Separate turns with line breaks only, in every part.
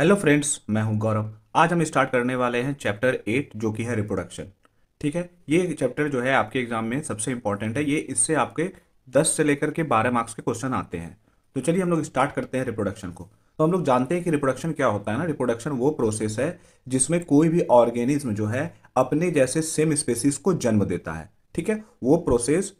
Hello friends, मैं हूं गौरव। आज हम स्टार्ट करने वाले हैं चैप्टर 8 जो कि है रिप्रोडक्शन। ठीक है, ये चैप्टर जो है आपके एग्जाम में सबसे इंपॉर्टेंट है। ये इससे आपके 10 से लेकर के 12 मार्क्स के क्वेश्चन आते हैं। तो चलिए हम लोग स्टार्ट करते हैं रिप्रोडक्शन को। तो हम लोग जानते हैं कि रिप्रोडक्शन क्या होता है ना। रिप्रोडक्शन वो प्रोसेस है जिसमें कोई भी ऑर्गेनिज्म जो है अपने जैसे सेम स्पेसीज को जन्म देता है। ठीक है, वो process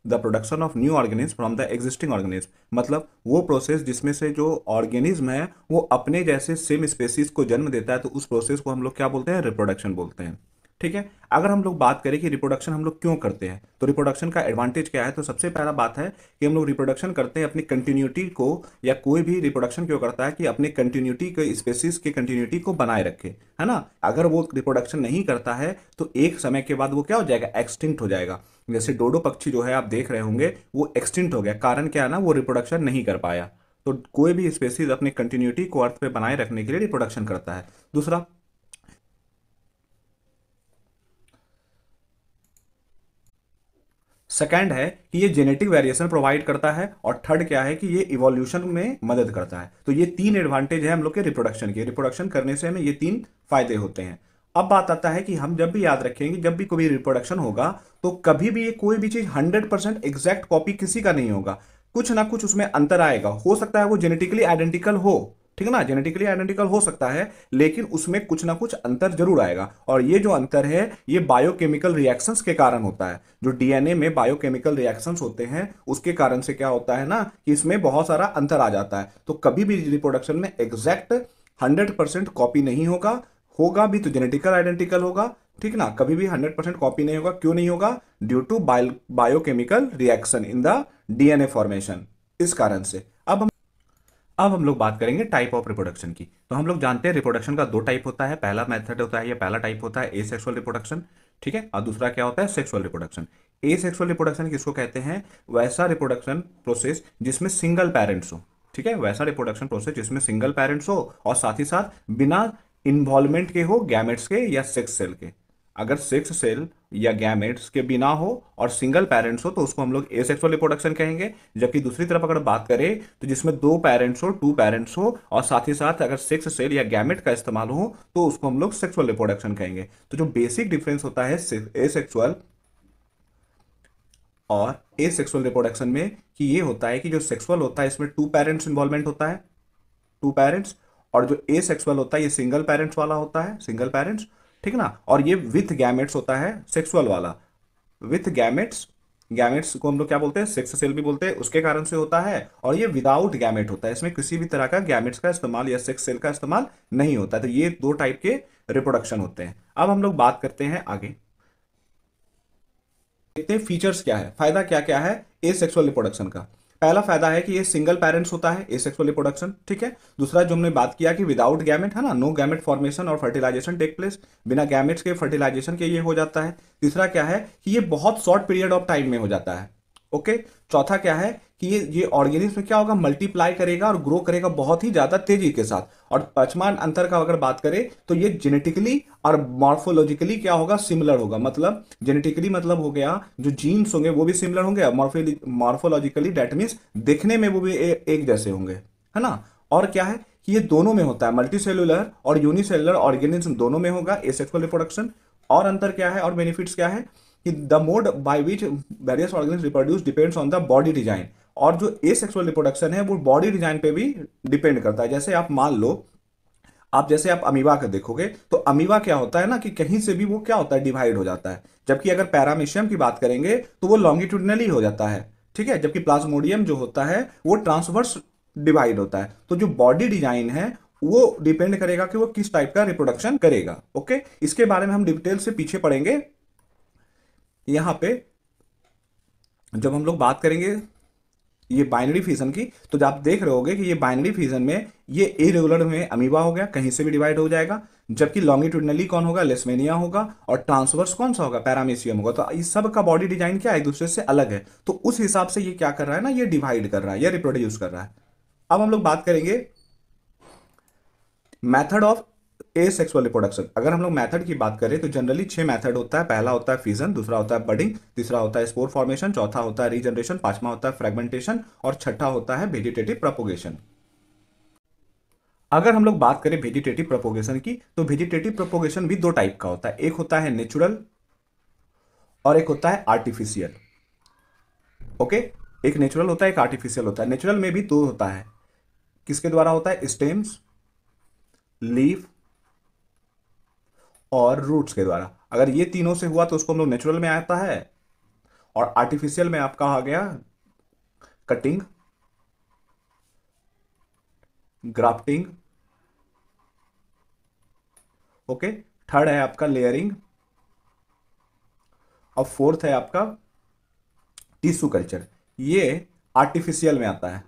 the production of new organism from the existing organism, मतलब वो प्रोसेस जिसमें से जो ऑर्गेनिज्म है वो अपने जैसे सेम स्पेसीज को जन्म देता है, तो उस प्रोसेस को हम लोग क्या बोलते हैं? रिप्रोडक्शन बोलते हैं। ठीक है, अगर हम लोग बात करें कि रिप्रोडक्शन हम लोग क्यों करते हैं, तो रिप्रोडक्शन का एडवांटेज क्या है, तो सबसे पहला बात है कि हम लोग रिप्रोडक्शन करते हैं अपनी कंटिन्यूटी को, या कोई भी रिप्रोडक्शन क्यों करता है कि अपने कंटिन्यूटी के स्पेसीज के कंटिन्यूटी को बनाए रखे, है ना। अगर वो रिप्रोडक्शन नहीं करता है तो एक समय के बाद वो क्या हो जाएगा? एक्सटिंक्ट हो जाएगा। जैसे डोडो पक्षी जो है आप देख रहे होंगे, वो एक्सटिंक्ट हो गया। कारण क्या है ना, वो रिप्रोडक्शन नहीं कर पाया। तो कोई भी स्पेसीज अपने कंटिन्यूटी को अर्थ पे बनाए रखने के लिए रिप्रोडक्शन करता है। दूसरा, सेकंड है कि ये जेनेटिक वेरिएशन प्रोवाइड करता है, और थर्ड क्या है कि ये इवोल्यूशन में मदद करता है। तो ये तीन एडवांटेज है हम लोग के रिप्रोडक्शन के। रिप्रोडक्शन करने से हमें ये तीन फायदे होते हैं। अब बात आता है कि हम जब भी याद रखेंगे, जब भी कोई रिप्रोडक्शन होगा तो कभी भी ये कोई भी चीज 100% एग्जैक्ट कॉपी किसी का नहीं होगा। कुछ ना कुछ उसमें अंतर आएगा। हो सकता है वो जेनेटिकली आइडेंटिकल हो, ठीक है ना, जेनेटिकली आइडेंटिकल हो सकता है, लेकिन उसमें कुछ ना कुछ अंतर जरूर आएगा। और ये जो अंतर है ये बायोकेमिकल रिएक्शंस के कारण होता है। जो डीएनए में बायोकेमिकल रिएक्शंस होते हैं उसके कारण से क्या होता है ना कि इसमें बहुत सारा अंतर आ जाता है। तो कभी भी रिप्रोडक्शन में एग्जैक्ट 100% कॉपी नहीं होगा। होगा भी तो जेनेटिकल आइडेंटिकल होगा, ठीक ना। कभी भी 100% कॉपी नहीं होगा। क्यों नहीं होगा? Due to biochemical reaction in the DNA formation. इस कारण से अब हम लोग बात करेंगे टाइप ऑफ रिप्रोडक्शन की। तो हम लोग जानते हैं रिप्रोडक्शन का दो टाइप होता है। पहला मेथड होता है, या पहला टाइप होता है एसेक्सुअल रिप्रोडक्शन, ठीक है, और दूसरा क्या होता है? Sexual reproduction. एसेक्सुअल रिप्रोडक्शन किसको कहते हैं? वैसा रिप्रोडक्शन प्रोसेस जिसमें सिंगल पेरेंट्स हो, ठीक है, वैसा रिप्रोडक्शन प्रोसेस जिसमें सिंगल पेरेंट्स हो और साथ ही साथ बिना इन्वॉल्वमेंट के हो गैमेट्स के या सेक्स सेल के। अगर सेक्स सेल या गैमेट्स के बिना हो और सिंगल पेरेंट्स हो तो उसको हम लोग एसेक्सुअल रिप्रोडक्शन कहेंगे। जबकि दूसरी तरफ अगर बात करें तो जिसमें दो पेरेंट्स हो, टू पेरेंट्स हो, और साथ ही साथ अगर सेक्स सेल या गैमेट का इस्तेमाल हो तो उसको हम लोग सेक्सुअल रिप्रोडक्शन कहेंगे। तो जो बेसिक डिफरेंस होता है एसेक्सुअल और एसेक्सुअल रिप्रोडक्शन में, कि ये होता है कि जो सेक्सुअल होता है इसमें टू पेरेंट्स इन्वॉल्वमेंट होता है, टू पेरेंट्स। और जो एसेक्सुअल होता है ये सिंगल पेरेंट्स वाला होता है, सिंगल पेरेंट्स, ठीक ना। और ये विथ गैमेट्स होता है सेक्सुअल वाला, विथ गैमेट्स। गैमेट्स को हम लोग क्या बोलते हैं? सेक्स सेल भी बोलते हैं, उसके कारण से होता है। और ये विदाउट गैमेट होता है, इसमें किसी भी तरह का गैमेट्स का इस्तेमाल या सेक्स सेल का इस्तेमाल नहीं होता। तो ये दो टाइप के रिप्रोडक्शन होते हैं। अब हम लोग बात करते हैं आगे, देखते हैं फीचर्स क्या है, फायदा क्या क्या है एसेक्सुअल रिप्रोडक्शन का। पहला फायदा है कि ये सिंगल पेरेंट्स होता है एसेक्सुअल रिप्रोडक्शन, ठीक है। दूसरा जो हमने बात किया कि विदाउट गैमेट, है ना, नो गैमेट फॉर्मेशन और फर्टिलाइजेशन टेक प्लेस, बिना गैमेट्स के फर्टिलाइजेशन के ये हो जाता है। तीसरा क्या है कि ये बहुत शॉर्ट पीरियड ऑफ टाइम में हो जाता है, ओके। चौथा क्या है कि ये ऑर्गेनिज्म में क्या होगा? मल्टीप्लाई करेगा और ग्रो करेगा बहुत ही ज्यादा तेजी के साथ। और पांचवा अंतर का अगर बात करें तो ये जेनेटिकली और मॉर्फोलॉजिकली क्या होगा? सिमिलर होगा। मतलब जेनेटिकली मतलब हो गया जो जीन्स होंगे वो भी सिमिलर होंगे, मॉर्फोलॉजिकली डेट मीन्स देखने में वो भी एक जैसे होंगे, है ना। और क्या है कि ये दोनों में होता है, मल्टी सेलुलर और यूनिसेलुलर ऑर्गेनिज्म दोनों में होगा एसेक्सुअल रिप्रोडक्शन। और अंतर क्या है और बेनिफिट्स क्या है कि the mode by which various organism reproduce depends on the body design. और जो एसेक्सुअल रिप्रोडक्शन है वो बॉडी डिजाइन पे भी डिपेंड करता है। जैसे आप मान लो, आप जैसे आप अमीबा का देखोगे तो अमीबा क्या होता है ना कि कहीं से भी वो क्या होता है? डिवाइड हो जाता है। जबकि अगर पैरामीशियम की बात करेंगे तो वो लॉन्गिट्यूडनली हो जाता है, ठीक है। जबकि प्लाज्मोडियम जो होता है वो ट्रांसवर्स डिवाइड होता है। तो जो बॉडी डिजाइन है वो डिपेंड करेगा कि वो किस टाइप का रिप्रोडक्शन करेगा, ओके। इसके बारे में हम डिटेल से पीछे पढ़ेंगे। यहां पे जब हम लोग बात करेंगे ये बाइनरी फिजन की, तो जब आप देख रहे होगे कि ये बाइनरी फिजन में ये इरेगुलर में अमीबा हो गया, कहीं से भी डिवाइड हो जाएगा। जबकि लॉन्गिट्यूडनली कौन होगा? लेसमेनिया होगा। और ट्रांसवर्स कौन सा होगा? पैरामीशियम होगा। तो इस सब का बॉडी डिजाइन क्या है? एक दूसरे से अलग है। तो उस हिसाब से ये क्या कर रहा है ना, ये डिवाइड कर रहा है या रिप्रोड्यूस कर रहा है। अब हम लोग बात करेंगे मेथड ऑफ एसेक्सुअल रिप्रोडक्शन। अगर हम लोग मेथड की बात करें तो जनरली 6 मेथड होता है। पहला होता है फिजन, दूसरा होता है बडिंग, तीसरा होता है स्पोर फॉर्मेशन, चौथा होता है रीजनरेशन, पांचवा होता है फ्रेगमेंटेशन, और छठा होता है वेजिटेटिव प्रोपोगेशन। अगर हम लोग बात करें वेजिटेटिव प्रोपोगेशन की, तो वेजिटेटिव प्रोपोगेशन भी दो टाइप का होता है, एक होता है नेचुरल और एक होता है आर्टिफिशियल। ओके, एक नेचुरल होता है, एक आर्टिफिशियल होता है। नेचुरल में भी दो होता है, किसके द्वारा होता है? स्टेम्स, लीफ और रूट्स के द्वारा। अगर ये तीनों से हुआ तो उसको हम लोग नेचुरल में आता है, और आर्टिफिशियल में आपका आ गया कटिंग, ग्राफ्टिंग। ओके, थर्ड है आपका लेयरिंग, और फोर्थ है आपका टिश्यू कल्चर। ये आर्टिफिशियल में आता है।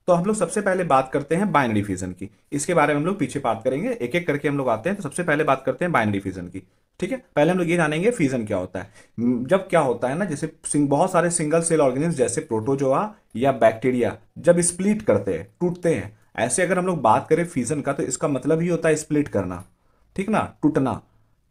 तो हम लोग सबसे पहले बात करते हैं बाइनरी फिजन की। इसके बारे में हम लोग पीछे बात करेंगे, एक एक करके हम लोग आते हैं। तो सबसे पहले बात करते हैं बाइनरी फिजन की। ठीक है, पहले हम लोग ये जानेंगे फिजन क्या होता है। जब क्या होता है ना, जैसे बहुत सारे सिंगल सेल ऑर्गेनिज्म जैसे प्रोटोजोआ या बैक्टीरिया जब स्प्लिट करते हैं, टूटते हैं, ऐसे अगर हम लोग बात करें फिजन का, तो इसका मतलब ही होता है स्प्लिट करना। ठीक ना, टूटना।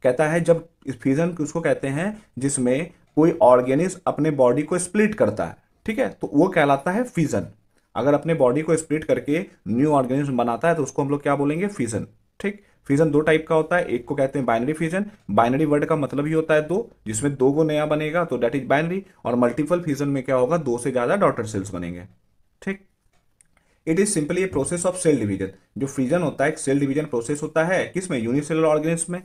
कहता है जब फिजन उसको कहते हैं जिसमें कोई ऑर्गेनिज्म अपने बॉडी को स्प्लिट करता है, ठीक है, तो वो कहलाता है फिजन। अगर अपने बॉडी को स्प्लिट करके न्यू ऑर्गेनिज्म बनाता है तो उसको हम लोग क्या बोलेंगे? फिजन। ठीक, फिजन दो टाइप का होता है, एक को कहते हैं बाइनरी फिजन। बाइनरी वर्ड का मतलब ही होता है दो, जिसमें दो को नया बनेगा तो दैट इज बाइनरी। और मल्टीपल फिजन में क्या होगा? दो से ज्यादा डॉटर सेल्स बनेंगे। ठीक, it is simply a process of cell division. जो फ्रीजन होता है एक सेल डिवीजन प्रोसेस होता है, किसमें? यूनिसेलुलर ऑर्गेनिज्म में।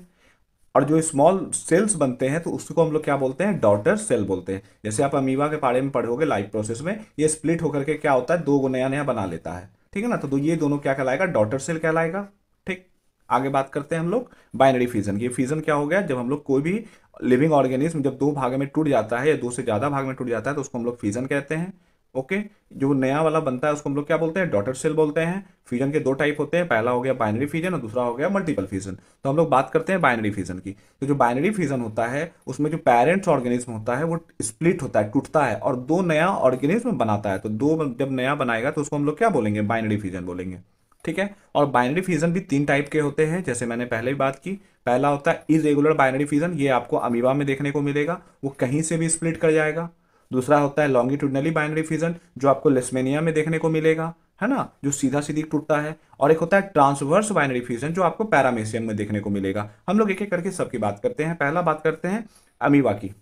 और जो स्मॉल सेल्स बनते हैं तो उसको हम लोग क्या बोलते हैं? डॉटर सेल बोलते हैं। जैसे आप अमीबा के बारे में पढ़ोगे लाइफ प्रोसेस में, ये स्प्लिट होकर के क्या होता है? दो को नया नया बना लेता है। ठीक है ना, तो ये दोनों क्या कहलाएगा? डॉटर सेल कहलाएगा। ठीक, आगे बात करते हैं हम लोग बाइनरी फिजन। ये फिजन क्या हो गया? जब हम लोग कोई भी लिविंग ऑर्गेनिज्म जब दो भाग में टूट जाता है या दो से ज्यादा भाग में टूट जाता है तो उसको हम लोग फिजन कहते हैं। ओके, जो नया वाला बनता है उसको हम लोग क्या बोलते हैं? डॉटर सेल बोलते हैं। फ्यूजन के दो टाइप होते हैं, पहला हो गया बाइनरी फ्यूजन और दूसरा हो गया मल्टीपल फ्यूजन। तो हम लोग बात करते हैं बाइनरी फ्यूजन की। तो जो बाइनरी फ्यूजन होता है उसमें जो पेरेंट्स ऑर्गेनिज्म होता है वो स्प्लिट होता है, टूटता है और दो नया ऑर्गेनिज्म बनाता है। तो दो जब नया बनाएगा तो उसको हम लोग क्या बोलेंगे? बाइनरी फ्यूजन बोलेंगे। ठीक है, और बाइनरी फ्यूजन भी तीन टाइप के होते हैं, जैसे मैंने पहले भी बात की। पहला होता है इरेगुलर बाइनरी फ्यूजन, ये आपको अमीबा में देखने को मिलेगा, वो कहीं से भी स्प्लिट कर जाएगा। दूसरा होता है लॉन्गिट्यूडनली बाइनरी फ्यूजन, जो आपको लेस्मेनिया में देखने को मिलेगा, है ना, जो सीधा सीधी टूटता है। और एक होता है ट्रांसवर्स बाइनरी फ्यूजन, जो आपको पैरामेसियम में देखने को मिलेगा। हम लोग एक एक करके सबकी बात करते हैं। पहला बात करते हैं अमीबा की।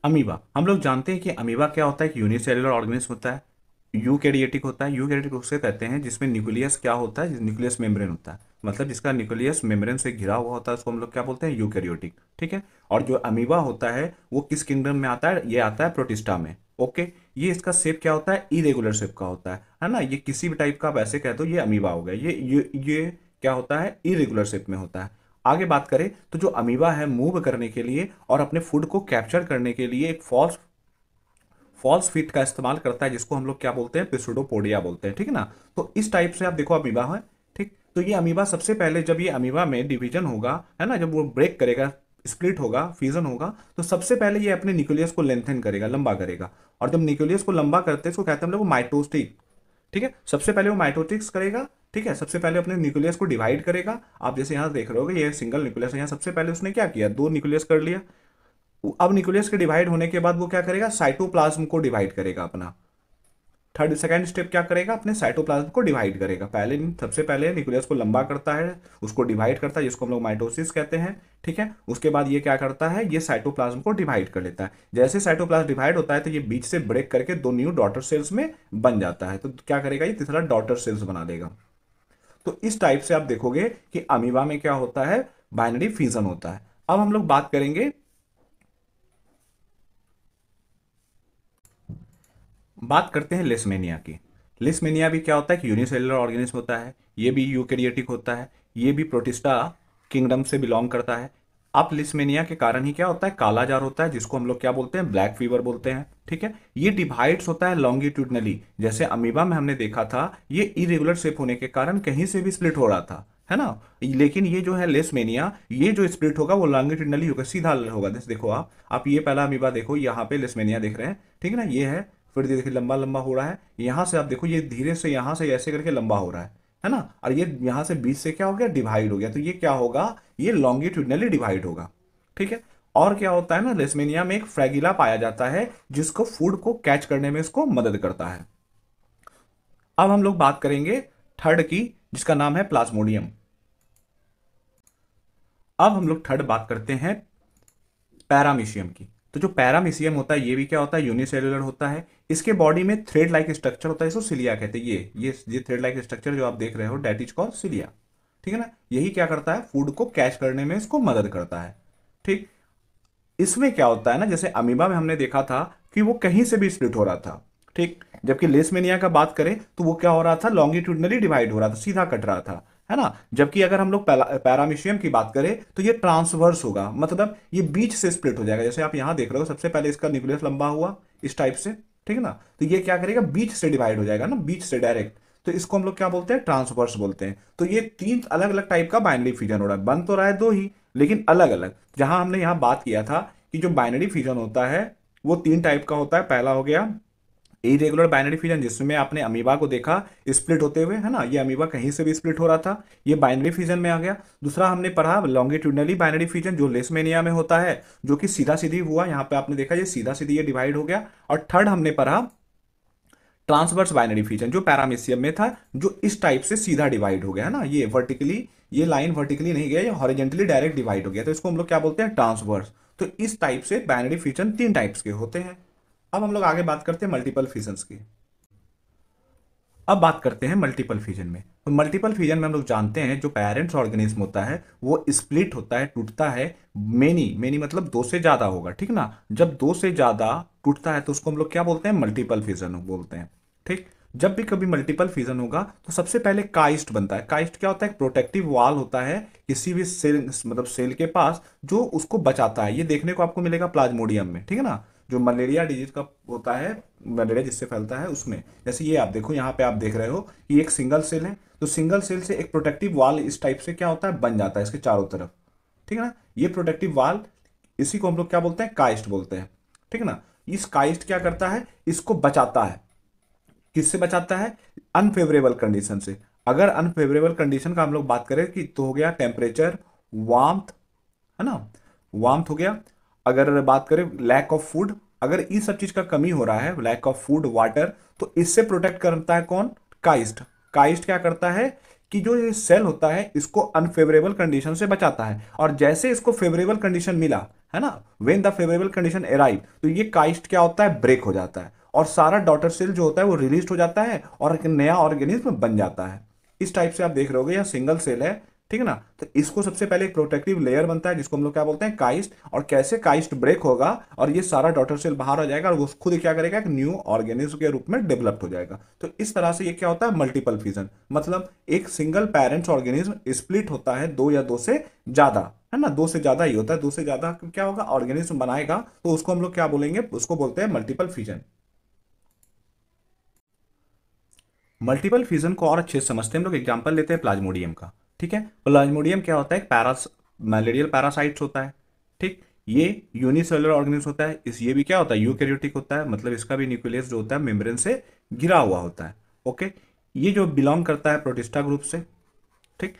अमीबा, हम लोग जानते हैं कि अमीबा क्या होता है? एक यूनिसेलुलर ऑर्गेनिज्म होता है, यूकैरियोटिक होता है। यूकैरियोटिक उससे कहते हैं जिसमें न्यूक्लियस क्या होता है? न्यूक्लियस मेम्ब्रेन होता है, मतलब जिसका न्यूक्लियस मेम्ब्रेन से घिरा हुआ होता है, उसको हम लोग क्या बोलते हैं? यूकैरियोटिक। ठीक है, और जो अमीबा होता है वो किस किंगडम में आता है? ये आता है प्रोटिस्टा में। ओके, ये इसका शेप क्या होता है? इरेगुलर शेप का होता है ना। ये किसी भी टाइप का आप ऐसे कह दो ये अमीबा हो गया। ये क्या होता है? इरेगुलर शेप में होता है। आगे बात करें तो जो अमीबा है मूव करने के लिए और अपने फूड को कैप्चर करने के लिए एक फॉल्स फॉल्स फीट का इस्तेमाल करता है, जिसको हम लोग क्या बोलते हैं? पिसुडोपोडिया बोलते हैं। ठीक है ना, तो इस टाइप से आप देखो अमीबा है। ठीक, तो ये अमीबा सबसे पहले जब ये अमीबा में डिवीजन होगा, है ना, जब वो ब्रेक करेगा, स्प्लिट होगा, फ्यूजन होगा, तो सबसे पहले ये अपने न्यूक्लियस को लेंथन करेगा, लंबा करेगा। और जब न्यूक्लियस को लंबा करते हैं इसको कहते हैं हम लोग माइटोस्टिक। ठीक है, सबसे पहले वो माइटोटिक्स करेगा। ठीक है, सबसे पहले अपने न्यूक्लियस को डिवाइड करेगा। आप जैसे यहाँ देख रहे होगे ये सिंगल न्यूक्लियस है, यहाँ सबसे पहले उसने क्या किया? दो न्यूक्लियस कर लिया। अब न्यूक्लियस के डिवाइड होने के बाद वो क्या करेगा? साइटोप्लाज्म को डिवाइड करेगा अपना। थर्ड सेकंड स्टेप क्या करेगा? अपने साइटोप्लाज्म को डिवाइड करेगा। पहले सबसे पहले न्यूक्लियस को लंबा करता है, उसको डिवाइड करता है, जिसको हम लोग माइटोसिस कहते हैं। ठीक है, उसके बाद ये क्या करता है? ये साइटोप्लाज्म को डिवाइड कर लेता है। जैसे साइटोप्लाज्म डिवाइड होता है तो ये बीच से ब्रेक करके दो न्यू डॉटर सेल्स में बन जाता है। तो क्या करेगा? ये तीसरा डॉटर सेल्स बना देगा। तो इस टाइप से आप देखोगे कि अमीबा में क्या होता है? बाइनरी फ्यूजन होता है। अब हम लोग बात करते हैं लेसमेनिया की। लेसमेनिया भी क्या होता है? कि यूनिसेलुलर ऑर्गेनिज्म होता है, ये भी यूकैरियोटिक होता है, ये भी प्रोटिस्टा किंगडम से बिलोंग करता है। अब लिस्मेनिया के कारण ही क्या होता है? काला जार होता है, जिसको हम लोग क्या बोलते हैं? ब्लैक फीवर बोलते हैं। ठीक है, ये डिवाइड्स होता है लॉन्गिट्यूडनली। जैसे अमीबा में हमने देखा था ये इरेगुलर शेप होने के कारण कहीं से भी स्प्लिट हो रहा था, है ना। लेकिन ये जो है लेसमेनिया, ये जो स्प्लिट होगा वो लॉन्गिट्यूडनली होगा, सीधा होगा। जैसे देखो आप ये पहला अमीबा देखो, यहाँ पे लेसमेनिया देख रहे हैं, ठीक है ना, ये है। फिर देखिए लंबा लंबा हो रहा है, यहाँ से आप देखो ये धीरे से यहाँ से ऐसे करके लंबा हो रहा है ना। और ये यहाँ से बीच से क्या हो गया? डिवाइड हो गया। तो ये क्या होगा? ये लॉन्गिट्यूडनली डिवाइड होगा। ठीक है, और क्या होता है ना, लेशमेनिया में एक फ्रैगिला पाया जाता है जिसको फूड को कैच करने में इसको मदद करता है। अब हम लोग बात करेंगे थर्ड की, जिसका नाम है प्लाज्मोडियम। अब हम लोग थर्ड बात करते हैं पैरामीशियम की। तो जो पैरामीशियम होता है ये भी क्या होता है, यूनिसेलुलर होता है। इसके बॉडी में थ्रेड लाइक स्ट्रक्चर होता है, इसको सिलिया कहते हैं। ये थ्रेड लाइक स्ट्रक्चर जो आप देख रहे हो डेट इज कॉल्ड सिलिया, ठीक है ना। यही क्या करता है, फूड को कैच करने में इसको मदद करता है, ठीक। इसमें क्या होता है ना, जैसे अमीबा में हमने देखा था कि वो कहीं से भी स्प्लिट हो रहा था, ठीक। जबकि लेशमेनिया का बात करें तो वो क्या हो रहा था, लॉन्गिट्यूडनली डिवाइड हो रहा था, सीधा कट रहा था, है ना। जबकि अगर हम लोग पैरामीशियम की बात करें तो ये ट्रांसवर्स होगा, मतलब ये बीच से स्प्लिट हो जाएगा। जैसे आप यहां देख रहे हो, सबसे पहले इसका न्यूक्लियस लंबा हुआ इस टाइप से, ठीक है ना। तो ये क्या करेगा, बीच से डिवाइड हो जाएगा ना, बीच से डायरेक्ट। तो इसको हम लोग क्या बोलते हैं, ट्रांसवर्स बोलते हैं। तो ये तीन अलग अलग टाइप का बाइनरी फ्यूजन हो रहा है, बन तो रहा है दो ही, लेकिन अलग अलग। जहां हमने यहां बात किया था कि जो बाइनरी फ्यूजन होता है वो तीन टाइप का होता है। पहला हो गया इरेगुलर बाइनरी फ्यूजन, जिसमें आपने अमीबा को देखा स्प्लिट होते हुए, है ना। ये अमीबा कहीं से भी स्प्लिट हो रहा था, ये बाइनरी फ्यूजन में आ गया। दूसरा हमने पढ़ा लॉन्गिट्यूडनली बाइनरी फ्यूजन, जो लेशमेनिया में होता है, जो कि सीधा सीधी हुआ, यहाँ पे आपने देखा ये सीधा सीधी ये डिवाइड हो गया। और थर्ड हमने पढ़ा ट्रांसवर्स बाइनरी फ्यूजन, जो पैरामीशियम में था, जो इस टाइप से सीधा डिवाइड हो गया, है ना। ये वर्टिकली, ये लाइन वर्टिकली नहीं गया, ये हॉरिजेंटली डायरेक्ट डिवाइड हो गया, तो इसको हम लोग क्या बोलते हैं, ट्रांसवर्स। तो इस टाइप से बाइनरी फ्यूजन तीन टाइप्स के होते हैं। अब हम लोग आगे बात करते हैं मल्टीपल फ्यूजन्स की। अब बात करते हैं मल्टीपल फ्यूजन में। तो मल्टीपल फ्यूजन में हम लोग जानते हैं जो पेरेंट्स ऑर्गेनिज्म होता है वो स्प्लिट होता है, टूटता है। मेनी मेनी मतलब दो से ज्यादा होगा, ठीक ना। जब दो से ज्यादा टूटता है तो उसको हम लोग क्या बोलते हैं, मल्टीपल फ्यूजन बोलते हैं, ठीक। जब भी कभी मल्टीपल फ्यूजन होगा तो सबसे पहले काइस्ट बनता है। काइस्ट क्या होता है, प्रोटेक्टिव वॉल होता है किसी भी सेल, मतलब सेल के पास, जो उसको बचाता है। ये देखने को आपको मिलेगा प्लाज्मोडियम में, ठीक है ना। जो मलेरिया डिजीज का होता है, मलेरिया जिससे फैलता है उसमें, जैसे ये आप देखो, यहाँ पे आप देख रहे हो कि एक सिंगल सेल है, तो सिंगल सेल से एक प्रोटेक्टिव वॉल इस टाइप से क्या होता है, बन जाता है इसके चारों तरफ, ठीक है ना। ये प्रोटेक्टिव वॉल, इसी को हम लोग क्या बोलते हैं, काइस्ट बोलते हैं, ठीक है ना। इस काइस्ट क्या करता है, इसको बचाता है। किससे बचाता है, अनफेवरेबल कंडीशन से। अगर अनफेवरेबल कंडीशन का हम लोग बात करें कि तो हो गया टेम्परेचर, वार्मथ, है ना, वार्मथ हो गया। अगर बात करें लैक ऑफ फूड, अगर इस सब चीज का कमी हो रहा है, लैक ऑफ फूड, वाटर, तो इससे प्रोटेक्ट करता है कौन, काइस्ट। काइस्ट क्या करता है कि जो ये सेल होता है इसको अनफेवरेबल कंडीशन से बचाता है, और जैसे इसको फेवरेबल कंडीशन मिला, है ना, when the favourable condition arrive, तो ये काइस्ट क्या होता है, ब्रेक हो जाता है, और सारा डॉटर सेल जो होता है वो रिलीज हो जाता है और एक नया ऑर्गेनिज्म बन जाता है। इस टाइप से आप देख रहे होगे, यह सिंगल सेल है, ठीक है ना। तो इसको सबसे पहले एक प्रोटेक्टिव लेयर बनता है जिसको हम लोग क्या बोलते हैं, काइस्ट। और कैसे काइस्ट ब्रेक होगा और ये सारा डॉटर सेल बाहर आ जाएगा और वो खुद क्या करेगा, एक न्यू ऑर्गेनिज्म के रूप में डेवलप हो जाएगा। तो इस तरह से ये क्या होता है, मल्टीपल फ्यूजन, मतलब एक सिंगल पेरेंट्स ऑर्गेनिज्म स्प्लिट होता है दो या दो से ज्यादा, है ना। दो से ज्यादा ही होता है, दो से ज्यादा क्या होगा, ऑर्गेनिज्म बनाएगा, तो उसको हम लोग क्या बोलेंगे, उसको बोलते हैं मल्टीपल फ्यूजन। मल्टीपल फ्यूजन को और अच्छे से समझते हैं हम लोग, एग्जांपल लेते हैं प्लाज्मोडियम का, ठीक है। प्लाज्मोडियम क्या होता है, मलेरियल पैरासाइट्स होता है, ठीक। ये यूनिसेलुलर ऑर्गेनिज्म होता है, इस ये भी क्या होता है, यूकैरियोटिक होता है, मतलब इसका भी न्यूक्लियस जो होता है मेम्ब्रेन से घिरा हुआ होता है, ओके। ये जो बिलोंग करता है प्रोटिस्टा ग्रुप से, ठीक।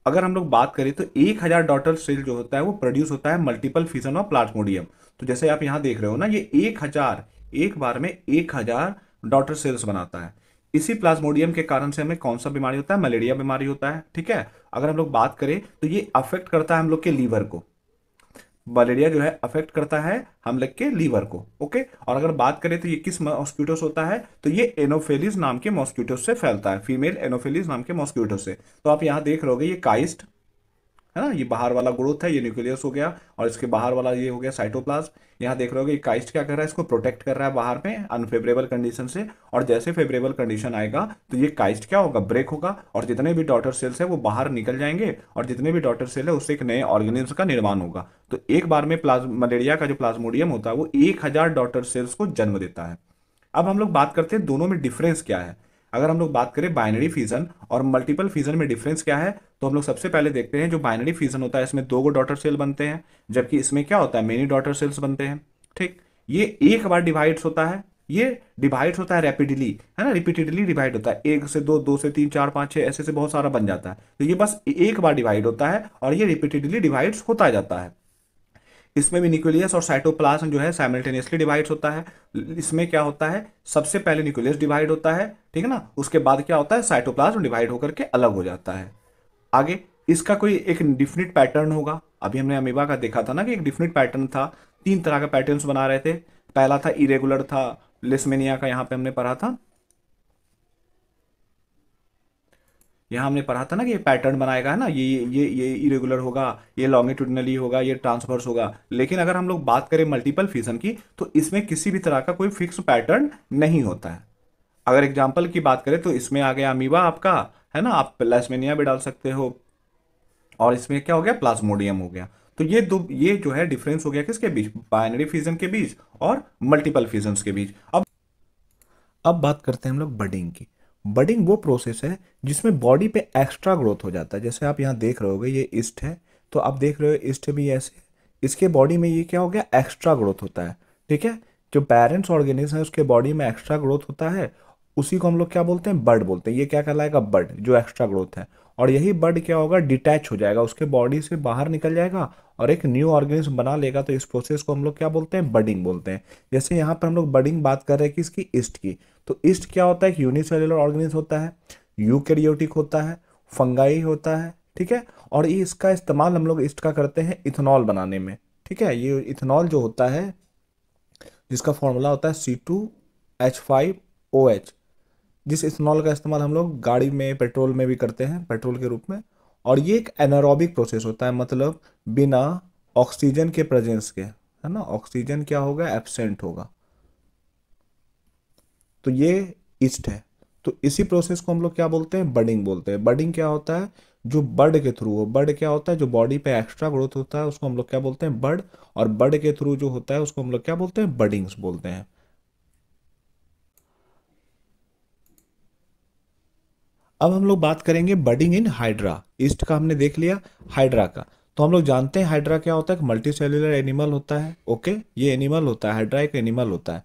अगर हम लोग बात करें तो 1000 डॉटर सेल जो होता है वो प्रोड्यूस होता है मल्टीपल फ्यूजन ऑफ प्लाज्मोडियम। तो जैसे आप यहां देख रहे हो ना, ये 1000, एक बार में 1000 डॉटर सेल्स बनाता है। इसी प्लाज्मोडियम के कारण से हमें कौन सा बीमारी होता है, मलेरिया बीमारी होता है, ठीक है। अगर हम लोग बात करें तो ये अफेक्ट करता है हम लोग के लीवर को, मलेरिया जो है अफेक्ट करता है हम लोग के लीवर को, ओके। और अगर बात करें तो ये किस मॉस्किटो से होता है, तो ये एनोफेलिस नाम के मॉस्किटो से फैलता है, फीमेल एनोफेलिस नाम के मॉस्किटो से। तो आप यहां देख रहे होगे ये काइस्ट, है ना, ये बाहर वाला ग्रोथ है, ये न्यूक्लियस हो गया, और इसके बाहर वाला ये हो गया साइटोप्लाज्म। यहाँ देख रहे हो कि काइस्ट क्या कर रहा है, इसको प्रोटेक्ट कर रहा है बाहर में अनफेवरेबल कंडीशन से, और जैसे फेवरेबल कंडीशन आएगा तो ये काइस्ट क्या होगा, ब्रेक होगा, और जितने भी डॉटर सेल्स है वो बाहर निकल जाएंगे, और जितने भी डॉटर सेल है उससे एक नए ऑर्गेनिज्म का निर्माण होगा। तो एक बार में मलेरिया का जो प्लाज्मोडियम होता है वो 1000 डॉटर सेल्स को जन्म देता है। अब हम लोग बात करते हैं दोनों में डिफरेंस क्या है। अगर हम लोग बात करें बाइनरी फ्यूजन और मल्टीपल फ्यूजन में डिफरेंस क्या है, तो हम लोग सबसे पहले देखते हैं जो बाइनरी फ्यूजन होता है इसमें दो गो डॉटर सेल बनते हैं, जबकि इसमें क्या होता है, मेनी डॉटर सेल्स बनते हैं, ठीक। ये एक बार डिवाइड्स होता है, ये डिवाइड्स होता है रैपिडली, है ना, रिपीटेडली डिवाइड होता है, एक से दो, दो से तीन, चार, पांच, छह, ऐसे से बहुत सारा बन जाता है। तो ये बस एक बार डिवाइड होता है और ये रिपीटेडली डिवाइड्स होता जाता है। इसमें भी न्यूक्लियस और साइटोप्लाज्म जो है साइमल्टेनियसली डिवाइड होता है। इसमें क्या होता है, सबसे पहले न्यूक्लियस डिवाइड होता है, ठीक है ना, उसके बाद क्या होता है, साइटोप्लाज्म डिवाइड होकर के अलग हो जाता है। आगे इसका कोई एक डिफिनिट पैटर्न होगा। अभी हमने अमीबा का देखा था ना कि एक डिफिनिट पैटर्न था, 3 तरह का पैटर्न्स बना रहे थे। पहला था इरेगुलर था, लिस्मेनिया का यहाँ पे हमने पढ़ा था, यहाँ हमने पढ़ा था ना कि ये पैटर्न बनाएगा, है ना, ये इरेगुलर होगा, ये लॉन्गिट्यूडनली होगा, ये ट्रांसवर्स होगा। लेकिन अगर हम लोग बात करें मल्टीपल फिजन की, तो इसमें किसी भी तरह का कोई फिक्स पैटर्न नहीं होता है। अगर एग्जाम्पल की बात करें तो इसमें आ गया अमीबा आपका, है ना, आप लेस्मेनिया भी डाल सकते हो, और इसमें क्या हो गया, प्लाज्मोडियम हो गया। तो ये जो है डिफरेंस हो गया किसके बीच, बाइनरी फिजन के बीच और मल्टीपल फिजन्स के बीच। अब बात करते हैं हम लोग बडिंग की। बडिंग वो प्रोसेस है जिसमें बॉडी पे एक्स्ट्रा ग्रोथ हो जाता है। जैसे आप यहाँ देख रहे होगे ये ईस्ट है, तो आप देख रहे हो ईस्ट भी ऐसे, इसके बॉडी में ये क्या हो गया, एक्स्ट्रा ग्रोथ होता है। ठीक है, जो पेरेंट्स ऑर्गेनिज्म है उसके बॉडी में एक्स्ट्रा ग्रोथ होता है, उसी को हम लोग क्या बोलते हैं, बड बोलते हैं। ये क्या कहलाएगा, बड, जो एक्स्ट्रा ग्रोथ है। और यही बड क्या होगा, डिटैच हो जाएगा, उसके बॉडी से बाहर निकल जाएगा और एक न्यू ऑर्गेनिज्म बना लेगा। तो इस प्रोसेस को हम लोग क्या बोलते हैं, बडिंग बोलते हैं। जैसे यहाँ पर हम लोग बडिंग बात कर रहे हैं किसकी, ईस्ट की। तो ईस्ट क्या होता है, एक यूनिसेल्युलर ऑर्गेनिज्म होता है, यूकैरियोटिक होता है, फंगाई होता है। ठीक है, और ये इसका इस्तेमाल हम लोग ईस्ट का करते हैं इथेनॉल बनाने में। ठीक है, ये इथेनॉल जो होता है जिसका फॉर्मूला होता है C2H5OH, जिस इथेनॉल का इस्तेमाल हम लोग गाड़ी में, पेट्रोल में भी करते हैं, पेट्रोल के रूप में। और ये एक एनारोबिक प्रोसेस होता है, मतलब बिना ऑक्सीजन के प्रेजेंस के, है ना, ऑक्सीजन क्या होगा, एब्सेंट होगा। तो ये ईस्ट है। तो इसी प्रोसेस को हम लोग क्या बोलते हैं, बडिंग बोलते हैं। बडिंग क्या होता है, जो बड के थ्रू हो, बड क्या होता है, जो बॉडी पे एक्स्ट्रा ग्रोथ होता है उसको हम लोग क्या बोलते हैं, बड। और बड के थ्रू जो होता है उसको हम लोग क्या बोलते हैं, बडिंग्स बोलते हैं। अब हम लोग बात करेंगे बडिंग इन हाइड्रा। ईस्ट का हमने देख लिया, हाइड्रा का। तो हम लोग जानते हैं हाइड्रा क्या होता है, मल्टी सेल्यूलर एनिमल होता है। ओके, ये एनिमल होता है, हाइड्रा एक एनिमल होता है,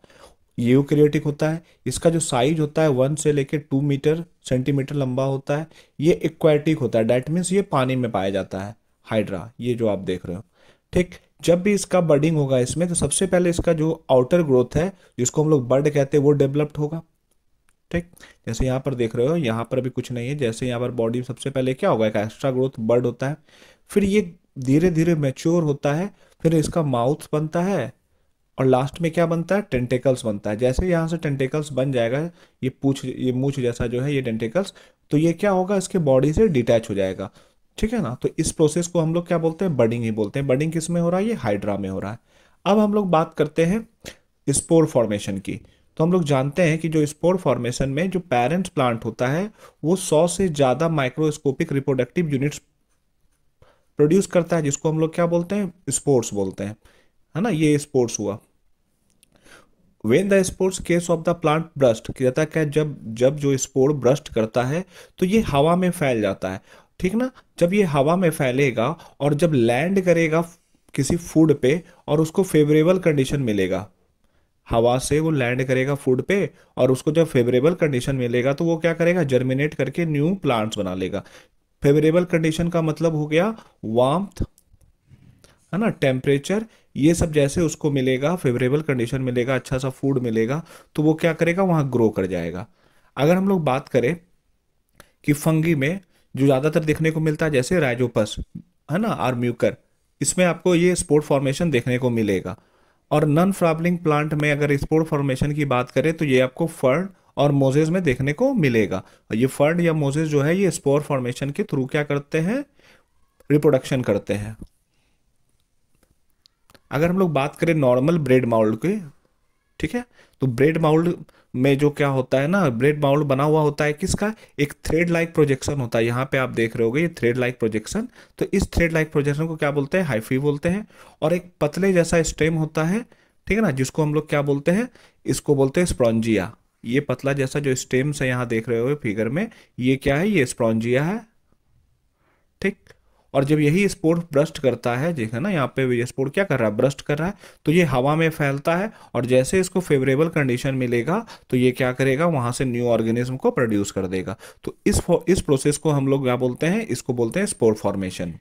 ये यूकैरियोटिक होता है। इसका जो साइज होता है 1 से लेकर 2 मीटर सेंटीमीटर लंबा होता है। ये एक्वाटिक होता है, डैट मीन्स ये पानी में पाया जाता है, हाइड्रा, ये जो आप देख रहे हो। ठीक, जब भी इसका बडिंग होगा इसमें, तो सबसे पहले इसका जो आउटर ग्रोथ है जिसको हम लोग बड कहते हैं वो डेवलप्ड होगा। ठीक, जैसे यहाँ पर देख रहे हो, यहाँ पर भी कुछ नहीं है। जैसे यहाँ पर बॉडी सबसे पहले क्या होगा, एक एक्स्ट्रा ग्रोथ बर्ड होता है, फिर ये धीरे धीरे मैच्योर होता है, फिर इसका माउथ बनता है, और लास्ट में क्या बनता है, टेंटेकल्स बनता है। जैसे यहाँ से टेंटेकल्स बन जाएगा, ये पूछ, ये मूछ जैसा जो है ये टेंटेकल्स, तो ये क्या होगा, इसके बॉडी से डिटैच हो जाएगा। ठीक है ना, तो इस प्रोसेस को हम लोग क्या बोलते हैं, बडिंग ही बोलते हैं। बडिंग किस में हो रहा है, ये हाइड्रा में हो रहा है। अब हम लोग बात करते हैं स्पोर फॉर्मेशन की। तो हम लोग जानते हैं कि जो स्पोर फॉर्मेशन में जो पेरेंट्स प्लांट होता है वो 100 से ज़्यादा माइक्रोस्कोपिक रिप्रोडक्टिव यूनिट्स प्रोड्यूस करता है, जिसको हम लोग क्या बोलते हैं, स्पोर्स बोलते हैं, है ना, ये स्पोर्स हुआ। When the spores case of the plant burst, कहता है क्या, जब जब जो स्पोर ब्रस्ट करता है तो ये हवा में फैल जाता है। ठीक ना, जब ये हवा में फैलेगा और जब लैंड करेगा किसी फूड पे और उसको फेवरेबल कंडीशन मिलेगा, हवा से वो लैंड करेगा फूड पे, और उसको जब फेवरेबल कंडीशन मिलेगा तो वो क्या करेगा, जर्मिनेट करके न्यू प्लांट्स बना लेगा। फेवरेबल कंडीशन का मतलब हो गया वार्मथ, है ना, टेम्परेचर, ये सब जैसे उसको मिलेगा, फेवरेबल कंडीशन मिलेगा, अच्छा सा फूड मिलेगा, तो वो क्या करेगा, वहाँ ग्रो कर जाएगा। अगर हम लोग बात करें कि फंगी में जो ज़्यादातर देखने को मिलता है, जैसे राइजोपस, है ना, और म्यूकर, इसमें आपको ये स्पोर फॉर्मेशन देखने को मिलेगा। और नॉन फ्लावरिंग प्लांट में अगर स्पोर फॉर्मेशन की बात करें तो ये आपको फर्न और मोजेस में देखने को मिलेगा। और ये फर्न या मोजेस जो है ये स्पोर फॉर्मेशन के थ्रू क्या करते हैं, रिप्रोडक्शन करते हैं। अगर हम लोग बात करें नॉर्मल ब्रेड माउल्ड की, ठीक है, तो ब्रेड माउल्ड में जो क्या होता है ना, ब्रेड माउल्ड बना हुआ होता है किसका, एक थ्रेड लाइक प्रोजेक्शन होता है। यहाँ पे आप देख रहे होगे ये थ्रेड लाइक प्रोजेक्शन, तो इस थ्रेड लाइक प्रोजेक्शन को क्या बोलते हैं, हाइफी बोलते हैं। और एक पतले जैसा स्टेम होता है, ठीक है ना, जिसको हम लोग क्या बोलते हैं, इसको बोलते हैं स्प्रॉन्जिया। ये पतला जैसा जो स्टेम्स है यहाँ देख रहे हो फिगर में, ये क्या है, ये स्प्रॉन्जिया है। ठीक, और जब यही स्पोर ब्रस्ट करता है, देखा ना यहाँ पे ये स्पोर क्या कर रहा है, ब्रस्ट कर रहा है, तो ये हवा में फैलता है, और जैसे इसको फेवरेबल कंडीशन मिलेगा तो ये क्या करेगा, वहां से न्यू ऑर्गेनिज्म को प्रोड्यूस कर देगा। तो इस प्रोसेस को हम लोग क्या बोलते हैं, इसको बोलते हैं स्पोर फॉर्मेशन।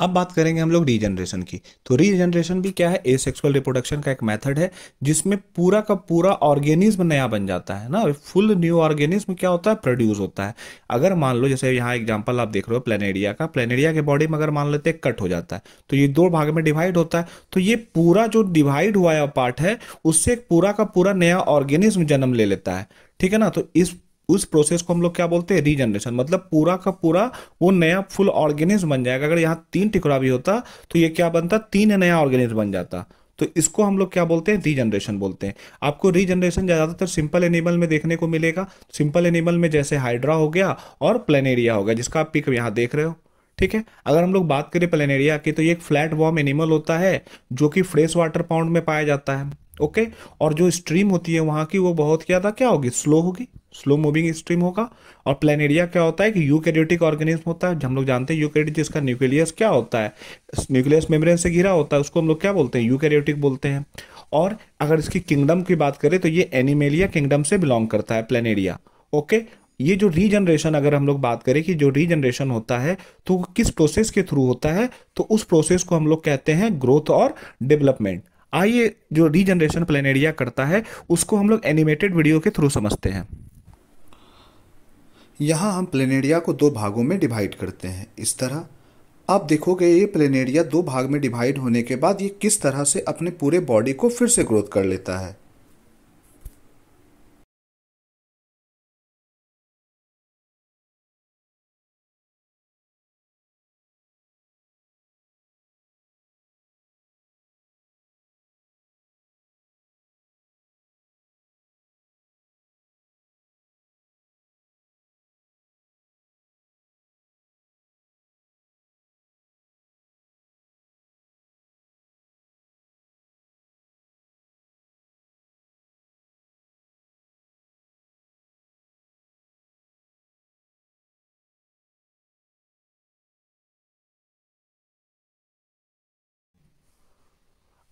अब बात करेंगे हम लोग रीजनरेशन की। तो रीजनरेशन भी क्या है, एसेक्सुअल रिप्रोडक्शन का एक मेथड है जिसमें पूरा का पूरा ऑर्गेनिज्म नया बन जाता है ना, फुल न्यू ऑर्गेनिज्म क्या होता है, प्रोड्यूस होता है। अगर मान लो जैसे यहाँ एग्जांपल आप देख रहे हो प्लेनेरिया का, प्लेनेरिया के बॉडी में अगर मान लेते हैं कट हो जाता है तो ये दो भाग में डिवाइड होता है, तो ये पूरा जो डिवाइड हुआ पार्ट है उससे एक पूरा का पूरा नया ऑर्गेनिज्म जन्म ले लेता है, ठीक है ना। तो इस उस प्रोसेस को हम लोग क्या बोलते हैं, रीजनरेशन। मतलब पूरा का पूरा वो नया फुल ऑर्गेनिज्म बन जाएगा। अगर यहाँ तीन टुकड़ा भी होता तो ये क्या बनता, तीन नया ऑर्गेनिज्म बन जाता। तो इसको हम लोग क्या बोलते हैं, रीजनरेशन बोलते हैं। आपको रीजनरेशन ज्यादातर सिंपल एनिमल में देखने को मिलेगा। सिंपल एनिमल में जैसे हाइड्रा हो गया और प्लेनेरिया हो गया, जिसका आप पिक यहाँ देख रहे हो, ठीक है। अगर हम लोग बात करें प्लेनेरिया की तो ये एक फ्लैट वॉर्म एनिमल होता है जो कि फ्रेश वाटर पाउंड में पाया जाता है, ओके। और जो स्ट्रीम होती है वहां की वो बहुत ज्यादा क्या होगी, स्लो होगी, स्लो मूविंग स्ट्रीम होगा। और प्लेनेरिया क्या होता है कि यूकैरियोटिक ऑर्गेनिज्म होता है। हम लोग जानते हैं यूकैरियोटिक, जिसका न्यूक्लियस क्या होता है, न्यूक्लियस मेम्ब्रेन से घिरा होता है, उसको हम लोग क्या बोलते हैं, यूकैरियोटिक बोलते हैं। और अगर इसकी किंगडम की बात करें तो ये एनिमेलिया किंगडम से बिलोंग करता है प्लेनेरिया, ओके। ये जो रीजनरेशन, अगर हम लोग बात करें कि जो रीजनरेशन होता है तो वो किस प्रोसेस के थ्रू होता है, तो उस प्रोसेस को हम लोग कहते हैं ग्रोथ और डेवलपमेंट। आइए जो रीजनरेशन प्लेनेरिया करता है उसको हम लोग एनिमेटेड वीडियो के थ्रू समझते हैं।
यहाँ हम प्लेनेरिया को दो भागों में डिवाइड करते हैं। इस तरह आप देखोगे ये प्लेनेरिया दो भाग में डिवाइड होने के बाद ये किस तरह से अपने पूरे बॉडी को फिर से ग्रोथ कर लेता है।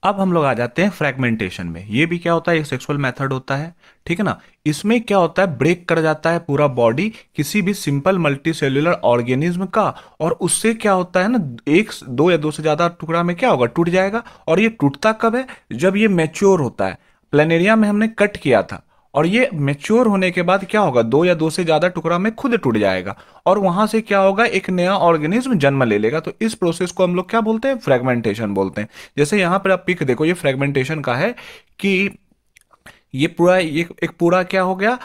अब हम लोग आ जाते हैं फ्रेगमेंटेशन में। ये भी क्या होता है, एक सेक्सुअल मेथड होता है, ठीक है ना। इसमें क्या होता है, ब्रेक कर जाता है पूरा बॉडी किसी भी सिंपल मल्टी सेल्यूलर ऑर्गेनिज्म का, और उससे क्या होता है ना, एक दो या दो से ज्यादा टुकड़ा में क्या होगा, टूट जाएगा। और ये टूटता कब है, जब ये मैच्योर होता है। प्लेनेरिया में हमने कट किया था और ये मैच्योर होने के बाद क्या होगा, दो या दो से ज्यादा टुकड़ा में खुद टूट जाएगा और वहां से क्या होगा, एक नया ऑर्गेनिज्म जन्म ले लेगा। तो इस प्रोसेस को हम लोग क्या बोलते हैं, फ्रेगमेंटेशन बोलते हैं। जैसे यहां पर आप पिक देखो, ये फ्रेगमेंटेशन का है कि ये पूरा, ये एक पूरा क्या हो गया,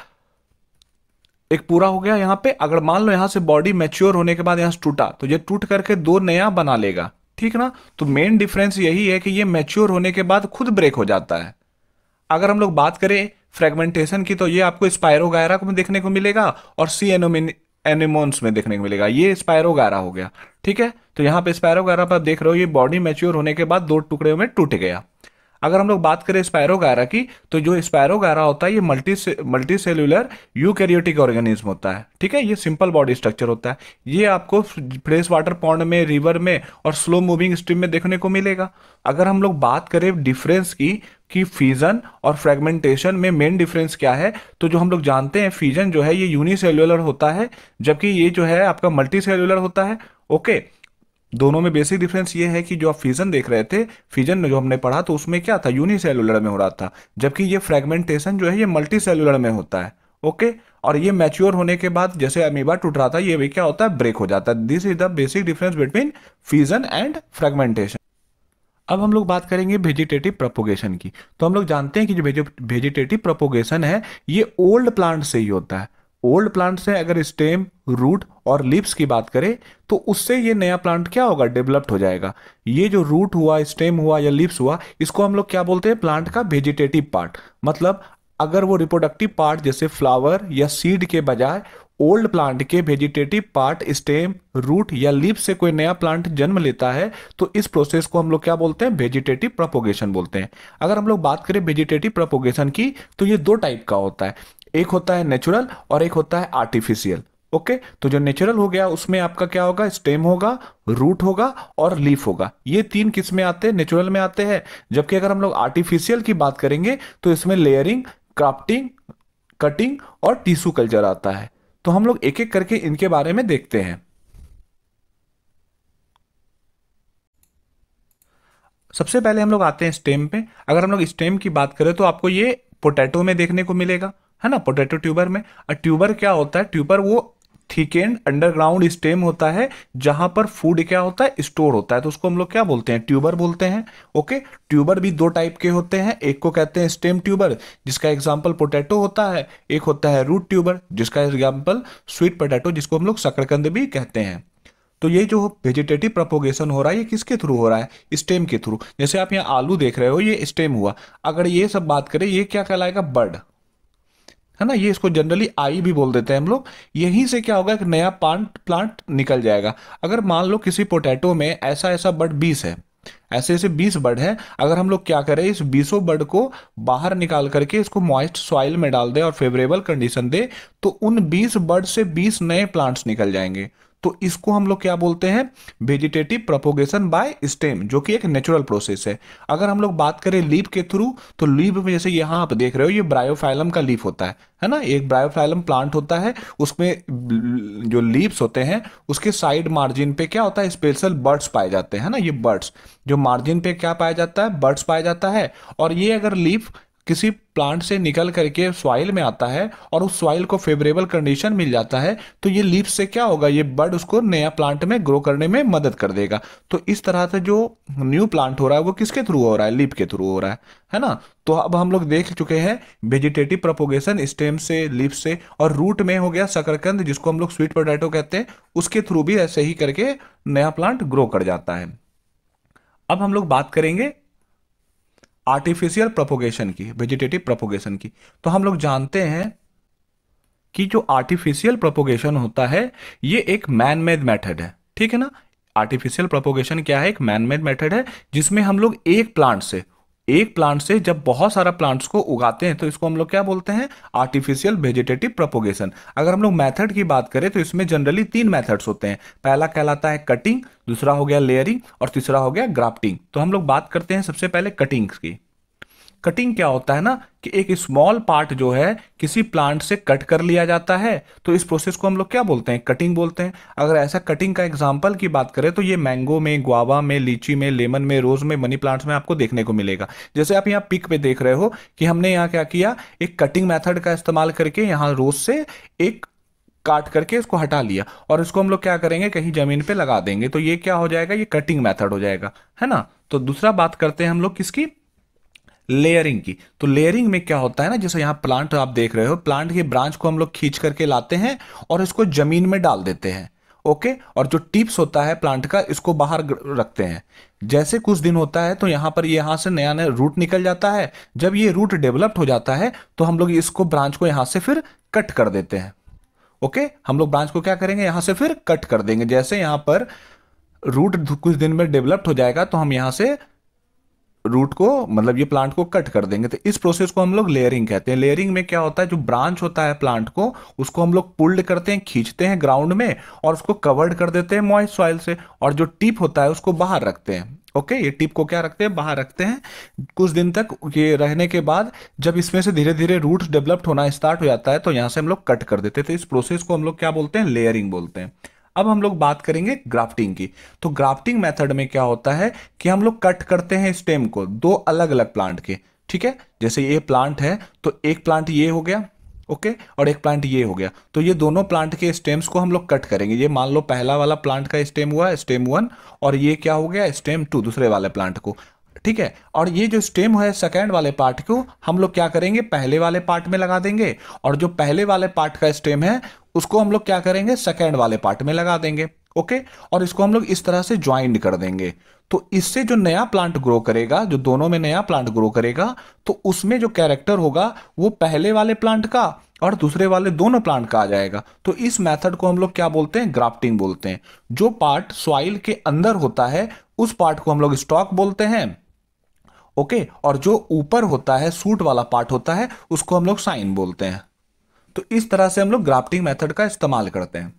एक पूरा हो गया। यहाँ पे अगर मान लो यहाँ से बॉडी मैच्योर होने के बाद यहाँ से टूटा तो ये टूट करके दो नया बना लेगा, ठीक ना। तो मेन डिफरेंस यही है कि ये मैच्योर होने के बाद खुद ब्रेक हो जाता है। अगर हम लोग बात करें फ्रेगमेंटेशन की तो ये आपको स्पायरोगायरा में देखने को मिलेगा और सी एनिमोन्स में देखने को मिलेगा। ये स्पायरोगायरा हो गया, ठीक है। तो यहाँ पे स्पायरोगायरा पर आप देख रहे हो, ये बॉडी मैच्योर होने के बाद दो टुकड़े में टूट गया। अगर हम लोग बात करें स्पायरोगायरा की तो जो स्पायरोगायरा होता है ये मल्टी सेल्यूलर यूकैरियोटिक ऑर्गेनिज्म होता है, ठीक है। ये सिंपल बॉडी स्ट्रक्चर होता है। ये आपको फ्रेश वाटर पॉन्ड में, रिवर में और स्लो मूविंग स्ट्रीम में देखने को मिलेगा। अगर हम लोग बात करें डिफरेंस की कि फ्यूजन और फ्रेगमेंटेशन में मेन डिफरेंस क्या है, तो जो हम लोग जानते हैं फ्यूजन जो है ये यूनिसेल्युलर होता है, जबकि ये जो है आपका मल्टी सेल्यूलर होता है, ओके। दोनों में बेसिक डिफरेंस ये है कि जो आप फ्यूजन देख रहे थे, फ्यूजन में जो हमने पढ़ा तो उसमें क्या था, यूनिसेल्युलर में हो रहा था, जबकि ये फ्रेगमेंटेशन जो है ये मल्टी सेल्युलर में होता है, ओके। और ये मैच्योर होने के बाद जैसे अमीबा टूट रहा था, ये भी क्या होता है, ब्रेक हो जाता है। This is the basic difference between fusion and fragmentation. अब हम लोग बात करेंगे वेजिटेटिव प्रोपोगेशन की। तो हम लोग जानते हैं कि जो वेजिटेटिव प्रोपोगेशन है ये ओल्ड प्लांट से ही होता है। ओल्ड प्लांट से अगर स्टेम, रूट और लीव्स की बात करें तो उससे ये नया प्लांट क्या होगा, डेवलप्ड हो जाएगा। ये जो रूट हुआ, स्टेम हुआ या लीव्स हुआ, इसको हम लोग क्या बोलते हैं, प्लांट का वेजिटेटिव पार्ट। मतलब अगर वो रिप्रोडक्टिव पार्ट जैसे फ्लावर या सीड के बजाय ओल्ड प्लांट के वेजिटेटिव पार्ट, स्टेम, रूट या लीफ से कोई नया प्लांट जन्म लेता है तो इस प्रोसेस को हम लोग क्या बोलते हैं, वेजिटेटिव प्रोपोगेशन बोलते हैं। अगर हम लोग बात करें वेजिटेटिव प्रोपोगेशन की तो ये दो टाइप का होता है, एक होता है नेचुरल और एक होता है आर्टिफिशियल, ओके। तो जो नेचुरल हो गया उसमें आपका क्या होगा, स्टेम होगा, रूट होगा और लीफ होगा। ये तीन किस में आते हैं, नेचुरल में आते हैं। जबकि अगर हम लोग आर्टिफिशियल की बात करेंगे तो इसमें लेयरिंग, क्राफ्टिंग, कटिंग और टिश्यू कल्चर आता है। तो हम लोग एक एक करके इनके बारे में देखते हैं। सबसे पहले हम लोग आते हैं स्टेम पे। अगर हम लोग स्टेम की बात करें तो आपको ये पोटैटो में देखने को मिलेगा, है ना, पोटैटो ट्यूबर में। और ट्यूबर क्या होता है? ट्यूबर वो थिकेंड अंडरग्राउंड स्टेम होता है जहां पर फूड क्या होता है, स्टोर होता है, तो उसको हम लोग क्या बोलते हैं? ट्यूबर बोलते हैं। ओके, ट्यूबर भी दो टाइप के होते हैं, एक को कहते हैं स्टेम ट्यूबर जिसका एग्जांपल पोटैटो होता है, एक होता है रूट ट्यूबर जिसका एग्जांपल स्वीट पोटैटो जिसको हम लोग शकरकंद भी कहते हैं। तो ये जो वेजिटेटिव प्रोपोगेशन हो रहा है ये किसके थ्रू हो रहा है? स्टेम के थ्रू। जैसे आप यहाँ आलू देख रहे हो, ये स्टेम हुआ। अगर ये सब बात करें, ये क्या कहलाएगा? बर्ड, है ना। ये इसको जनरली आई भी बोल देते हैं हम लोग। यहीं से क्या होगा, एक नया प्लांट प्लांट निकल जाएगा। अगर मान लो किसी पोटैटो में ऐसा ऐसा बर्ड 20 है, ऐसे ऐसे 20 बर्ड है, अगर हम लोग क्या करें, इस 20 बर्ड को बाहर निकाल करके इसको मॉइस्ट सॉइल में डाल दे और फेवरेबल कंडीशन दे, तो उन 20 बर्ड से 20 नए प्लांट्स निकल जाएंगे। तो इसको हम लोग क्या बोलते हैं? वेजिटेटिव प्रोपोगेशन बाय स्टेम, जो कि एक नेचुरल प्रोसेस है। अगर हम लोग बात करें लीफ के थ्रू, तो लीफ में जैसे यहाँ आप देख रहे हो, ये ब्रायोफाइलम का लीफ होता है ना। एक ब्रायोफाइलम प्लांट होता है, उसमें जो लीव्स होते हैं उसके साइड मार्जिन पे क्या होता है? स्पेशल बर्ड्स पाए जाते हैं ना। ये बर्ड्स जो मार्जिन पे क्या पाया जाता है? बर्ड्स पाया जाता है। और ये अगर लीफ किसी प्लांट से निकल करके सॉइल में आता है और उस सॉइल को फेवरेबल कंडीशन मिल जाता है, तो ये लीफ से क्या होगा? ये बर्ड उसको नया प्लांट में ग्रो करने में मदद कर देगा। तो इस तरह से जो न्यू प्लांट हो रहा है वो किसके थ्रू हो रहा है? लीफ के थ्रू हो रहा है ना। तो अब हम लोग देख चुके हैं वेजिटेटिव प्रोपोगेशन स्टेम से, लीफ से, और रूट में हो गया शकरकंद जिसको हम लोग स्वीट पोटैटो कहते हैं, उसके थ्रू भी ऐसे ही करके नया प्लांट ग्रो कर जाता है। अब हम लोग बात करेंगे आर्टिफिशियल प्रोपोगेशन की, वेजिटेटिव प्रोपोगेशन की। तो हम लोग जानते हैं कि जो आर्टिफिशियल प्रोपोगेशन होता है ये एक मैन मेड मेथड है, ठीक है ना। आर्टिफिशियल प्रोपोगेशन क्या है? एक मैन मेड मेथड है जिसमें हम लोग एक प्लांट से जब बहुत सारा प्लांट्स को उगाते हैं तो इसको हम लोग क्या बोलते हैं? Artificial vegetative propagation. अगर हम लोग मेथड की बात करें तो इसमें जनरली 3 मेथड्स होते हैं। पहला कहलाता है कटिंग, दूसरा हो गया लेयरिंग और तीसरा हो गया ग्राफ्टिंग। तो हम लोग बात करते हैं सबसे पहले कटिंग की। कटिंग क्या होता है ना, कि एक स्मॉल पार्ट जो है किसी प्लांट से कट कर लिया जाता है, तो इस प्रोसेस को हम लोग क्या बोलते हैं? कटिंग बोलते हैं। अगर ऐसा कटिंग का एग्जांपल की बात करें तो ये मैंगो में, गुआवा में, लीची में, लेमन में, रोज में, मनी प्लांट्स में आपको देखने को मिलेगा। जैसे आप यहाँ पिक पे देख रहे हो कि हमने यहाँ क्या किया, एक कटिंग मेथड का इस्तेमाल करके यहाँ रोज से एक काट करके इसको हटा लिया और इसको हम लोग क्या करेंगे, कहीं जमीन पे लगा देंगे, तो ये क्या हो जाएगा? ये कटिंग मेथड हो जाएगा, है ना। तो दूसरा बात करते हैं हम लोग किसकी? लेयरिंग की। तो लेयरिंग में क्या होता है ना, जैसे यहाँ प्लांट आप देख रहे हो, प्लांट के ब्रांच को हम लोग खींच करके लाते हैं और इसको जमीन में डाल देते हैं। ओके, और जो टिप्स होता है प्लांट का इसको बाहर रखते हैं। जैसे कुछ दिन होता है तो यहाँ पर यहाँ से नया नया रूट निकल जाता है। जब ये रूट डेवलप्ड हो जाता है तो हम लोग इसको ब्रांच को यहाँ से फिर कट कर देते हैं। ओके, हम लोग ब्रांच को क्या करेंगे? यहाँ से फिर कट कर देंगे। जैसे यहाँ पर रूट कुछ दिन में डेवलप्ड हो जाएगा तो हम यहाँ से रूट को, मतलब ये प्लांट को कट कर देंगे। तो इस प्रोसेस को हम लोग लेयरिंग कहते हैं। लेयरिंग में क्या होता है, जो ब्रांच होता है प्लांट को, उसको हम लोग पुल्ड करते हैं, खींचते हैं ग्राउंड में और उसको कवर्ड कर देते हैं मॉइस्ट सॉइल से, और जो टिप होता है उसको बाहर रखते हैं। ओके, ये टिप को क्या रखते हैं? बाहर रखते हैं। कुछ दिन तक ये रहने के बाद जब इसमें से धीरे धीरे रूट्स डेवलप्ड होना स्टार्ट हो जाता है तो यहाँ से हम लोग कट कर देते हैं। तो इस प्रोसेस को हम लोग क्या बोलते हैं? लेयरिंग बोलते हैं। अब हम लोग बात करेंगे ग्राफ्टिंग की। तो ग्राफ्टिंग मेथड में क्या होता है कि हम लोग कट करते हैं स्टेम को दो अलग अलग प्लांट के, ठीक है। जैसे ये प्लांट है तो एक प्लांट ये हो गया, ओके, और एक प्लांट ये हो गया, तो ये दोनों प्लांट के स्टेम्स को हम लोग कट करेंगे। ये मान लो पहला वाला प्लांट का स्टेम हुआ, स्टेम 1, और ये क्या हो गया? स्टेम 2, दूसरे वाले प्लांट को, ठीक है। और ये जो स्टेम है सेकेंड वाले पार्ट को हम लोग क्या करेंगे? पहले वाले पार्ट में लगा देंगे, और जो पहले वाले पार्ट का स्टेम है उसको हम लोग क्या करेंगे? सेकेंड वाले पार्ट में लगा देंगे। ओके, और इसको हम लोग इस तरह से ज्वाइंट कर देंगे। तो इससे जो नया प्लांट ग्रो करेगा, जो दोनों में नया प्लांट ग्रो करेगा, तो उसमें जो कैरेक्टर होगा वो पहले वाले प्लांट का और दूसरे वाले दोनों प्लांट का आ जाएगा। तो इस मेथड को हम लोग क्या बोलते हैं? ग्राफ्टिंग बोलते हैं। जो पार्ट सॉइल के अंदर होता है उस पार्ट को हम लोग स्टॉक बोलते हैं, ओके, और जो ऊपर होता है, सूट वाला पार्ट होता है, उसको हम लोग साइन बोलते हैं। तो इस तरह से हम लोग ग्राफ्टिंग मेथड का इस्तेमाल करते हैं।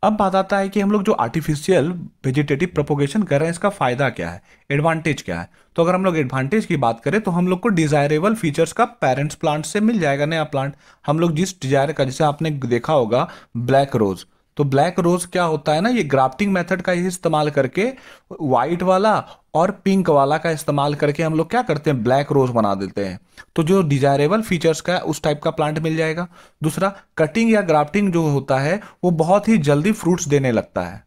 अब बात आता है कि हम लोग जो आर्टिफिशियल वेजिटेटिव प्रोपोगेशन कर रहे हैं इसका फायदा क्या है, एडवांटेज क्या है। तो अगर हम लोग एडवांटेज की बात करें तो हम लोग को डिजायरेबल फीचर्स का पेरेंट्स प्लांट से मिल जाएगा नया प्लांट। हम लोग जिस डिजायर का, जैसे आपने देखा होगा ब्लैक रोज, तो ब्लैक रोज क्या होता है ना, ये ग्राफ्टिंग मेथड का ही इस्तेमाल करके व्हाइट वाला और पिंक वाला का इस्तेमाल करके हम लोग क्या करते हैं, ब्लैक रोज बना देते हैं। तो जो डिजायरेबल फीचर्स का है उस टाइप का प्लांट मिल जाएगा। दूसरा, कटिंग या ग्राफ्टिंग जो होता है वो बहुत ही जल्दी फ्रूट्स देने लगता है,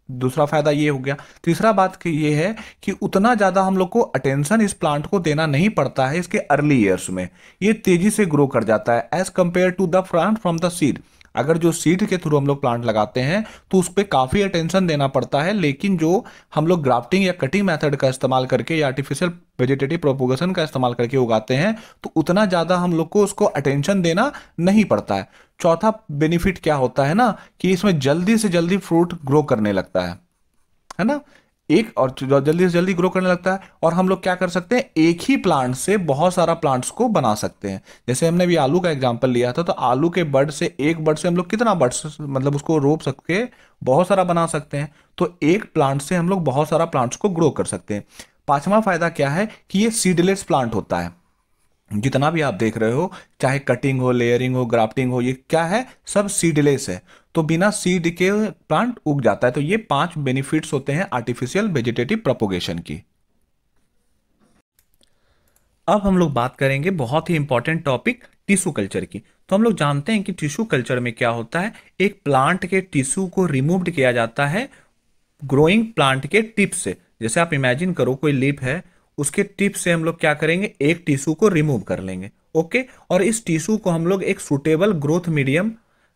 दूसरा फायदा ये हो गया। तीसरा बात कि ये है कि उतना ज्यादा हम लोग को अटेंशन इस प्लांट को देना नहीं पड़ता है इसके अर्ली ईयर्स में, ये तेजी से ग्रो कर जाता है as compare to the plant from the seed. अगर जो सीड के थ्रू हम लोग प्लांट लगाते हैं तो उस पर काफी अटेंशन देना पड़ता है, लेकिन जो हम लोग ग्राफ्टिंग या कटिंग मेथड का इस्तेमाल करके या आर्टिफिशियल वेजिटेटिव प्रोपोगेशन का इस्तेमाल करके उगाते हैं तो उतना ज्यादा हम लोग को उसको अटेंशन देना नहीं पड़ता है। चौथा बेनिफिट क्या होता है ना कि इसमें जल्दी से जल्दी फ्रूट ग्रो करने लगता है ना, एक और जल्दी से जल्दी ग्रो करने लगता है। और हम लोग क्या कर सकते हैं, एक ही प्लांट से बहुत सारा प्लांट्स को बना सकते हैं। जैसे हमने भी आलू का एग्जांपल लिया था, तो आलू के बड से, एक बड से हम लोग कितना बड्स मतलब उसको रोप सकते, बहुत सारा बना सकते हैं। तो एक प्लांट से हम लोग बहुत सारा प्लांट्स को ग्रो कर सकते हैं। पांचवा फायदा क्या है कि ये सीडलेस प्लांट होता है। जितना भी आप देख रहे हो, चाहे कटिंग हो, लेयरिंग हो, ग्राफ्टिंग हो, ये क्या है, सब सीडलेस है। तो बिना सीड के प्लांट उग जाता है। तो ये 5 बेनिफिट्स होते हैं आर्टिफिशियल वेजिटेटिव प्रोपोगेशन की। अब हम लोग बात करेंगे बहुत ही इंपॉर्टेंट टॉपिक टिश्यू कल्चर की। तो हम लोग जानते हैं कि टिश्यू कल्चर में क्या होता है, एक प्लांट के टिश्यू को रिमूव्ड किया जाता है ग्रोइंग प्लांट के टिप से। जैसे आप इमेजिन करो कोई लीफ है, उसके टिप से हम लोग क्या करेंगे, एक टिश्यू को रिमूव कर लेंगे। ओके, और इस टिश्यू को हम लोग एक सुटेबल ग्रोथ मीडियम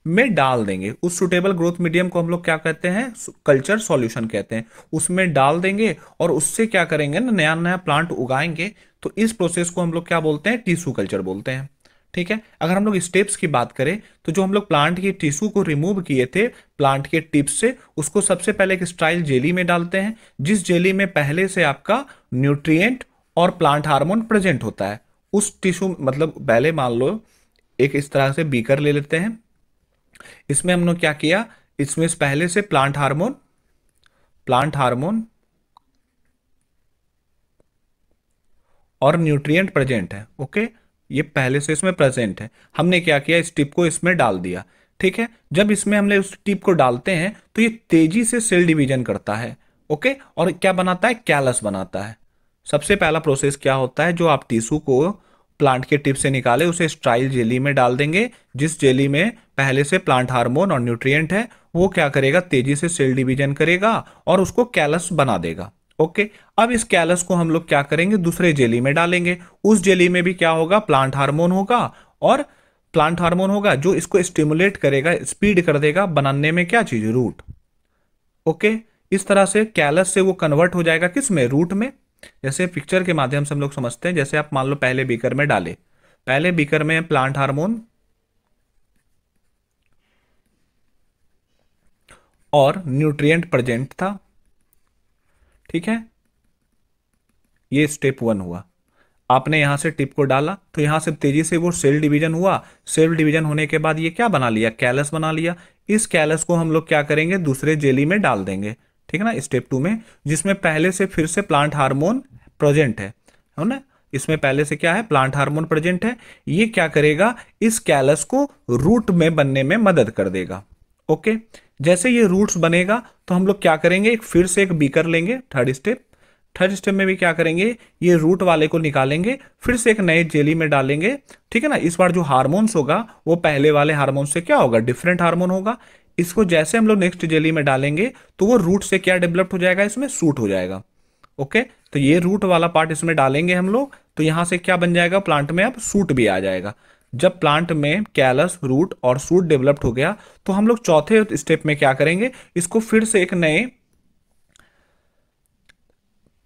में डाल देंगे। उस सुटेबल ग्रोथ मीडियम को हम लोग क्या कहते हैं, कल्चर सॉल्यूशन कहते हैं। उसमें डाल देंगे और उससे क्या करेंगे ना, नया नया प्लांट उगाएंगे। तो इस प्रोसेस को हम लोग क्या बोलते हैं, टिश्यू कल्चर बोलते हैं। ठीक है, अगर हम लोग स्टेप्स की बात करें तो जो हम लोग प्लांट के टिश्यू को रिमूव किए थे प्लांट के टिप से, उसको सबसे पहले एक स्टाइल जेली में डालते हैं, जिस जेली में पहले से आपका न्यूट्रिएंट और प्लांट हार्मोन प्रेजेंट होता है। उस टिश्यू मतलब पहले मान लो एक इस तरह से बीकर ले लेते हैं, इसमें हमने क्या किया, इसमें पहले से प्लांट हार्मोन और न्यूट्रिएंट प्रेजेंट है। ओके, ये पहले से इसमें प्रेजेंट है। हमने क्या किया, इस टिप को इसमें डाल दिया। ठीक है, जब इसमें हमने उस टिप को डालते हैं तो ये तेजी से सेल डिवीजन करता है। ओके, और क्या बनाता है, कैलस बनाता है। सबसे पहला प्रोसेस क्या होता है, जो आप टिश्यू को प्लांट के टिप से निकाले उसे स्टाइल जेली में डाल देंगे, जिस जेली में पहले से प्लांट हार्मोन और न्यूट्रिएंट है। वो क्या करेगा, तेजी से सेल डिवीजन करेगा और उसको कैलस बना देगा। ओके, अब इस कैलस को हम लोग क्या करेंगे, दूसरे जेली में डालेंगे। उस जेली में भी क्या होगा, प्लांट हार्मोन होगा, और प्लांट हार्मोन होगा जो इसको स्टिमुलेट करेगा, स्पीड कर देगा बनाने में क्या चीज, रूट। ओके, इस तरह से कैलस से वो कन्वर्ट हो जाएगा किस में, रूट में। जैसे पिक्चर के माध्यम से हम लोग समझते हैं, जैसे आप मान लो पहले बीकर में डाले, पहले बीकर में प्लांट हार्मोन और न्यूट्रिएंट प्रेजेंट था। ठीक है, ये स्टेप 1 हुआ। आपने यहां से टिप को डाला तो यहां से तेजी से वो सेल डिवीजन हुआ। सेल डिवीजन होने के बाद ये क्या बना लिया, कैलस बना लिया। इस कैलस को हम लोग क्या करेंगे, दूसरे जेली में डाल देंगे। ठीक है ना, स्टेप 2 में, जिसमें पहले से फिर से प्लांट हार्मोन प्रेजेंट है ना, इसमें पहले से क्या है, प्लांट हार्मोन प्रेजेंट है। ये क्या करेगा, इस कैलस को रूट में बनने में मदद कर देगा। ओके, जैसे ये रूट्स बनेगा तो हम लोग क्या करेंगे, एक फिर से एक बीकर लेंगे, थर्ड स्टेप में भी क्या करेंगे, ये रूट वाले को निकालेंगे, फिर से एक नए जेली में डालेंगे। ठीक है ना, इस बार जो हार्मोन्स होगा वो पहले वाले हार्मोन से क्या होगा, डिफरेंट हार्मोन होगा। इसको जैसे हम लोग नेक्स्ट जेली में डालेंगे तो वो रूट से क्या डेवलप हो जाएगा, इसमें सूट हो जाएगा। ओके, तो ये रूट वाला पार्ट इसमें डालेंगे हम लोग, तो यहां से क्या बन जाएगा, प्लांट में अब सूट भी आ जाएगा। जब प्लांट में कैलस, रूट और सूट डेवलप्ड हो गया तो हम लोग चौथे स्टेप में क्या करेंगे, इसको फिर से एक नए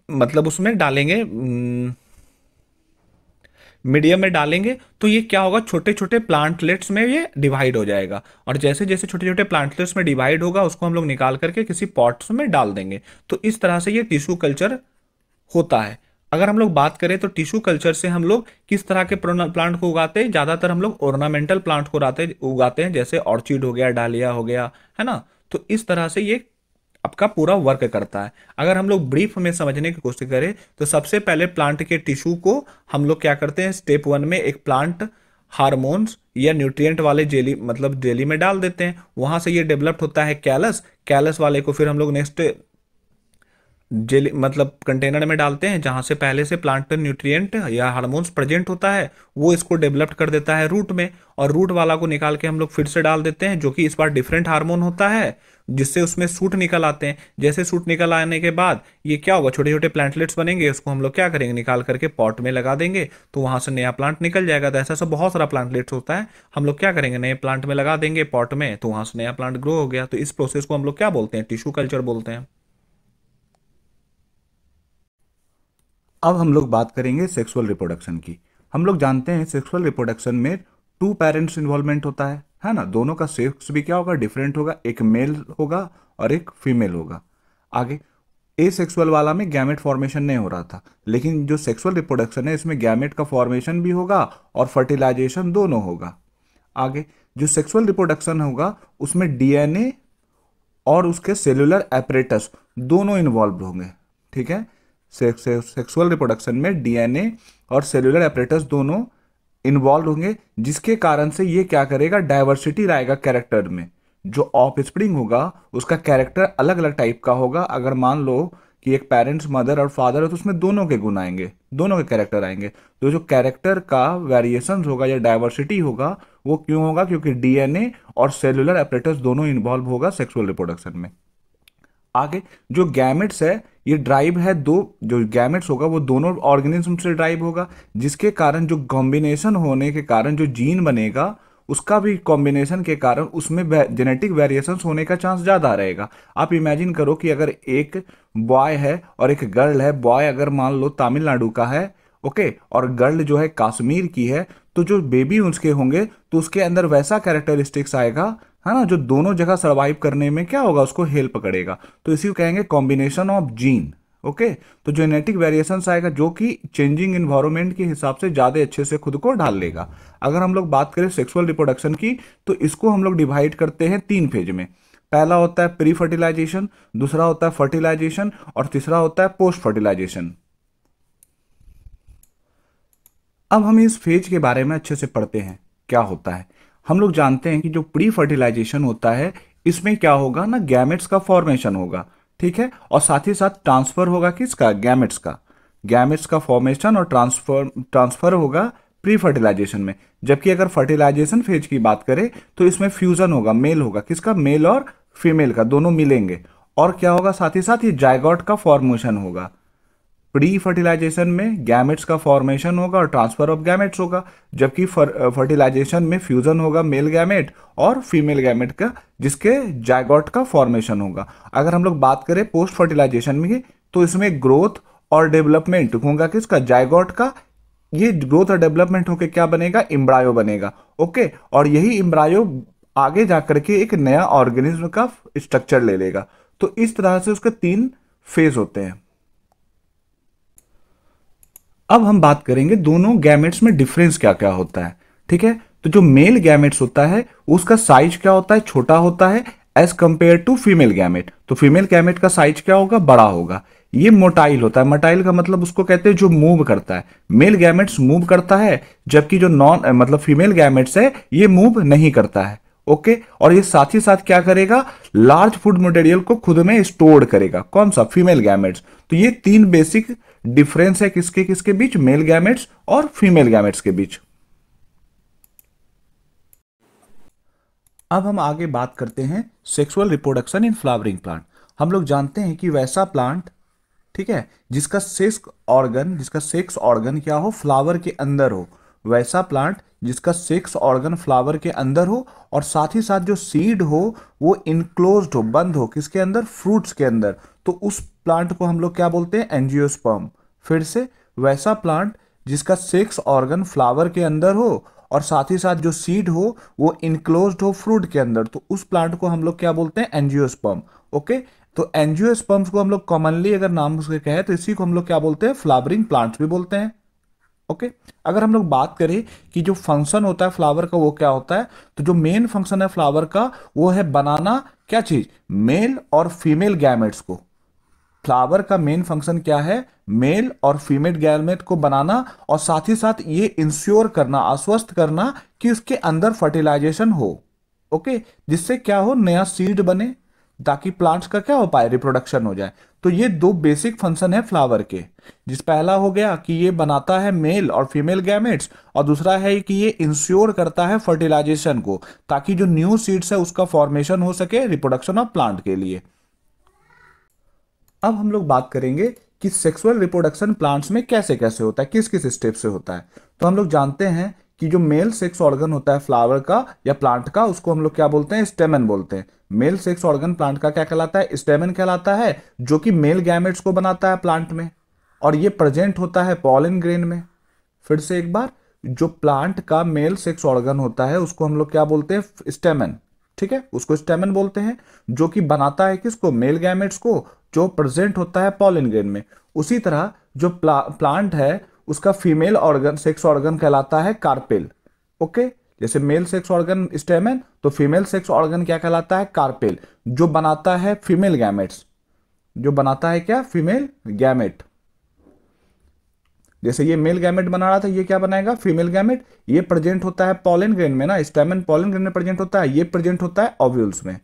मतलब उसमें डालेंगे, मीडियम में डालेंगे। तो ये क्या होगा, छोटे छोटे प्लांटलेट्स में ये डिवाइड हो जाएगा, और जैसे जैसे छोटे छोटे प्लांटलेट्स में डिवाइड होगा उसको हम लोग निकाल करके किसी पॉट्स में डाल देंगे। तो इस तरह से ये टिश्यू कल्चर होता है। अगर हम लोग बात करें तो टिश्यू कल्चर से हम लोग किस तरह के प्लांट को उगाते हैं, ज्यादातर हम लोग ऑर्नामेंटल प्लांट को उगाते हैं, जैसे ऑर्चिड हो गया, डालिया हो गया, है ना। तो इस तरह से ये आपका पूरा वर्क करता है। अगर हम लोग ब्रीफ में समझने की कोशिश करें तो सबसे पहले प्लांट के टिश्यू को हम लोग क्या करते हैं, स्टेप 1 में एक प्लांट हार्मोन्स या न्यूट्रिएंट वाले जेली मतलब जेली में डाल देते हैं, वहां से ये डेवलप्ड होता है कैलस। कैलस वाले को फिर हम लोग नेक्स्ट जेली मतलब कंटेनर में डालते हैं, जहां से पहले से प्लांट न्यूट्रिएंट या हार्मोन्स प्रेजेंट होता है, वो इसको डेवलप्ड कर देता है रूट में। और रूट वाला को निकाल के हम लोग फिर से डाल देते हैं, जो कि इस बार डिफरेंट हार्मोन होता है, जिससे उसमें सूट निकल आते हैं। जैसे सूट निकल आने के बाद ये क्या होगा, छोटे छोटे प्लांटलेट्स बनेंगे, उसको हम लोग क्या करेंगे, निकाल करके पॉट में लगा देंगे, तो वहां से नया प्लांट निकल जाएगा। तो ऐसा सब बहुत सारा प्लांटलेट्स होता है, हम लोग क्या करेंगे, नए प्लांट में लगा देंगे पॉट में, तो वहां से नया प्लांट ग्रो हो गया। तो इस प्रोसेस को हम लोग क्या बोलते हैं, टिश्यू कल्चर बोलते हैं। अब हम लोग बात करेंगे सेक्सुअल रिप्रोडक्शन की। हम लोग जानते हैं सेक्सुअल रिप्रोडक्शन में टू पेरेंट्स इन्वॉल्वमेंट होता है ना। दोनों का सेक्स भी क्या होगा, डिफरेंट होगा, एक मेल होगा और एक फीमेल होगा। आगे ए सेक्सुअल वाला में गैमेट फॉर्मेशन नहीं हो रहा था, लेकिन जो सेक्सुअल रिप्रोडक्शन है इसमें गैमेट का फॉर्मेशन भी होगा और फर्टिलाइजेशन दोनों होगा। आगे जो सेक्सुअल रिप्रोडक्शन होगा उसमें डीएनए और उसके सेलुलर एपरेटस दोनों इन्वॉल्व होंगे। ठीक है, सेक्सुअल रिप्रोडक्शन में डीएनए और सेलुलर एपरेटस दोनों इन्वॉल्व होंगे, जिसके कारण से ये क्या करेगा, डाइवर्सिटी लाएगा कैरेक्टर में। जो ऑफ स्प्रिंग होगा उसका कैरेक्टर अलग अलग टाइप का होगा। अगर मान लो कि एक पेरेंट्स मदर और फादर है तो उसमें दोनों के गुण आएंगे, दोनों के कैरेक्टर आएंगे। तो जो कैरेक्टर का वेरिएशन होगा या डाइवर्सिटी होगा वो क्यों होगा, क्योंकि डीएनए और सेलुलर एपरेटस दोनों इन्वॉल्व होगा सेक्सुअल रिप्रोडक्शन में। आगे जो गैमेट्स है ये ड्राइव है दो, जो गैमेट्स होगा वो दोनों ऑर्गेनिज्म से ड्राइव होगा, जिसके कारण जो कॉम्बिनेशन होने के कारण जो जीन बनेगा उसका भी कॉम्बिनेशन के कारण उसमें जेनेटिक वेरिएशंस होने का चांस ज़्यादा रहेगा। आप इमेजिन करो कि अगर एक बॉय है और एक गर्ल है, बॉय अगर मान लो तमिलनाडु का है, ओके, और गर्ल जो है कश्मीर की है, तो जो बेबी उसके होंगे तो उसके अंदर वैसा कैरेक्टरिस्टिक्स आएगा, है ना, जो दोनों जगह सरवाइव करने में क्या होगा, उसको हेल्प करेगा। तो इसी को कहेंगे कॉम्बिनेशन ऑफ जीन। ओके, तो जेनेटिक वेरिएशंस आएगा जो कि चेंजिंग इन्वायरमेंट के हिसाब से ज़्यादा अच्छे से खुद को ढाल लेगा। अगर हम लोग बात करें सेक्सुअल रिप्रोडक्शन की तो इसको हम लोग डिवाइड करते हैं 3 फेज में। पहला होता है प्री फर्टिलाइजेशन, दूसरा होता है फर्टिलाइजेशन और तीसरा होता है पोस्ट फर्टिलाइजेशन। अब हम इस फेज के बारे में अच्छे से पढ़ते हैं क्या होता है। हम लोग जानते हैं कि जो प्री फर्टिलाइजेशन होता है इसमें क्या होगा ना, गैमेट्स का फॉर्मेशन होगा, ठीक है, और साथ ही साथ ट्रांसफर होगा किसका, गैमेट्स का। गैमेट्स का फॉर्मेशन और ट्रांसफर होगा प्री फर्टिलाइजेशन में। जबकि अगर फर्टिलाइजेशन फेज की बात करें तो इसमें फ्यूजन होगा, मेल होगा, किसका, मेल और फीमेल का, दोनों मिलेंगे। और क्या होगा, साथ ही साथ ये जायगोट का फॉर्मेशन होगा। प्री फर्टिलाइजेशन में गैमेट्स का फॉर्मेशन होगा और ट्रांसफर ऑफ गैमेट्स होगा, जबकि फर्टिलाइजेशन में फ्यूजन होगा मेल गैमेट और फीमेल गैमेट का, जिसके जायगोट का फॉर्मेशन होगा। अगर हम लोग बात करें पोस्ट फर्टिलाइजेशन में तो इसमें ग्रोथ और डेवलपमेंट होगा किसका, जायगोट का। ये ग्रोथ और डेवलपमेंट होकर क्या बनेगा, एम्ब्रायो बनेगा। ओके, और यही एम्ब्रायो आगे जाकर के एक नया ऑर्गेनिज्म का स्ट्रक्चर ले लेगा। तो इस तरह से उसके 3 फेज होते हैं। अब हम बात करेंगे दोनों गैमेट्स में डिफरेंस क्या क्या होता है। ठीक है, तो जो मेल गैमेट्स होता है उसका साइज क्या होता है, छोटा होता है as compare to female gamete. तो फीमेल गैमेट का साइज क्या होगा, बड़ा होगा। ये मोटाइल होता है, मोटाइल का मतलब उसको कहते हैं जो मूव करता है। मेल गैमेट्स मूव करता है, जबकि जो नॉन मतलब फीमेल गैमेट्स है ये मूव नहीं करता है। ओके, और ये साथ ही साथ क्या करेगा, लार्ज फूड मटेरियल को खुद में स्टोर करेगा। कौन सा, फीमेल गैमेट्स। तो ये 3 बेसिक डिफरेंस है किसके किसके बीच, मेल गैमेट्स और फीमेल गैमेट्स के बीच। अब हम आगे बात करते हैं sexual reproduction in flowering plant. हम लोग जानते हैं कि वैसा प्लांट, ठीक है, जिसका सेक्स ऑर्गन क्या हो, फ्लावर के अंदर हो, वैसा प्लांट जिसका सेक्स ऑर्गन फ्लावर के अंदर हो और साथ ही साथ जो सीड हो वो इनक्लोज्ड हो, बंद हो, किसके अंदर, फ्रूट्स के अंदर। तो उस प्लांट को हम लोग क्या बोलते हैं, एंजियोस्पर्म। फिर से, वैसा प्लांट जिसका सेक्स ऑर्गन फ्लावर के अंदर हो और साथ ही साथ जो सीड हो वो इनक्लोज्ड हो फ्रूट के अंदर, तो उस प्लांट को हम लोग क्या बोलते हैं, एंजियोस्पर्म। ओके, तो एंजियोस्पर्म्स को हम लोग कॉमनली अगर नाम उसके कहें तो इसी को हम लोग क्या बोलते हैं, फ्लावरिंग प्लांट्स भी बोलते हैं। ओके, अगर हम लोग बात करें कि जो फंक्शन होता है फ्लावर का वो क्या होता है, तो जो मेन फंक्शन है फ्लावर का वो है बनाना क्या चीज, मेल और फीमेल गैमेट्स को। फ्लावर का मेन फंक्शन क्या है, मेल और फीमेल गैमेट को बनाना, और साथ ही साथ ये इंश्योर करना, आश्वस्त करना कि उसके अंदर फर्टिलाइजेशन हो, ओके, जिससे क्या हो, नया सीड बने, ताकि प्लांट्स का क्या हो पाए, रिप्रोडक्शन हो जाए। तो ये दो बेसिक फंक्शन है फ्लावर के, जिस पहला हो गया कि ये बनाता है मेल और फीमेल गैमेट्स, और दूसरा है कि ये इंश्योर करता है फर्टिलाइजेशन को, ताकि जो न्यू सीड्स है उसका फॉर्मेशन हो सके रिप्रोडक्शन ऑफ प्लांट के लिए। अब हम लोग बात करेंगे कि सेक्सुअल रिप्रोडक्शन प्लांट्स में कैसे कैसे होता है, किस किस स्टेप से होता है। तो हम लोग जानते हैं कि जो मेल सेक्स ऑर्गन होता है फ्लावर का या प्लांट का, उसको हम लोग क्या बोलते हैं, स्टेमन बोलते हैं। मेल सेक्स ऑर्गन प्लांट का क्या कहलाता है, स्टेमन कहलाता है, जो कि मेल गैमेट्स को बनाता है प्लांट में, और ये प्रेजेंट होता है पॉलन ग्रेन में। फिर से एक बार, जो प्लांट का मेल सेक्स ऑर्गन होता है उसको हम लोग क्या बोलते हैं, स्टेमन, ठीक है, उसको स्टेमन बोलते हैं, जो कि बनाता है किसको, मेल गैमेट्स को, जो प्रेजेंट होता है पॉलन ग्रेन में। उसी तरह जो प्लांट है उसका फीमेल ऑर्गन सेक्स ऑर्गन कहलाता है कार्पेल, ओके। जैसे मेल सेक्स ऑर्गन स्टेमन, तो फीमेल सेक्स ऑर्गन क्या कहलाता है, कार्पेल, जो बनाता है फीमेल गैमेट्स, जो बनाता है क्या, फीमेल गैमेट। जैसे ये मेल गैमेट बना रहा था, ये क्या बनाएगा, फीमेल गैमेट। ये प्रेजेंट होता है पॉलन ग्रेन में ना, स्टेमन पॉलन ग्रेन में प्रेजेंट होता है, ये प्रेजेंट होता है ओव्यूल्स में।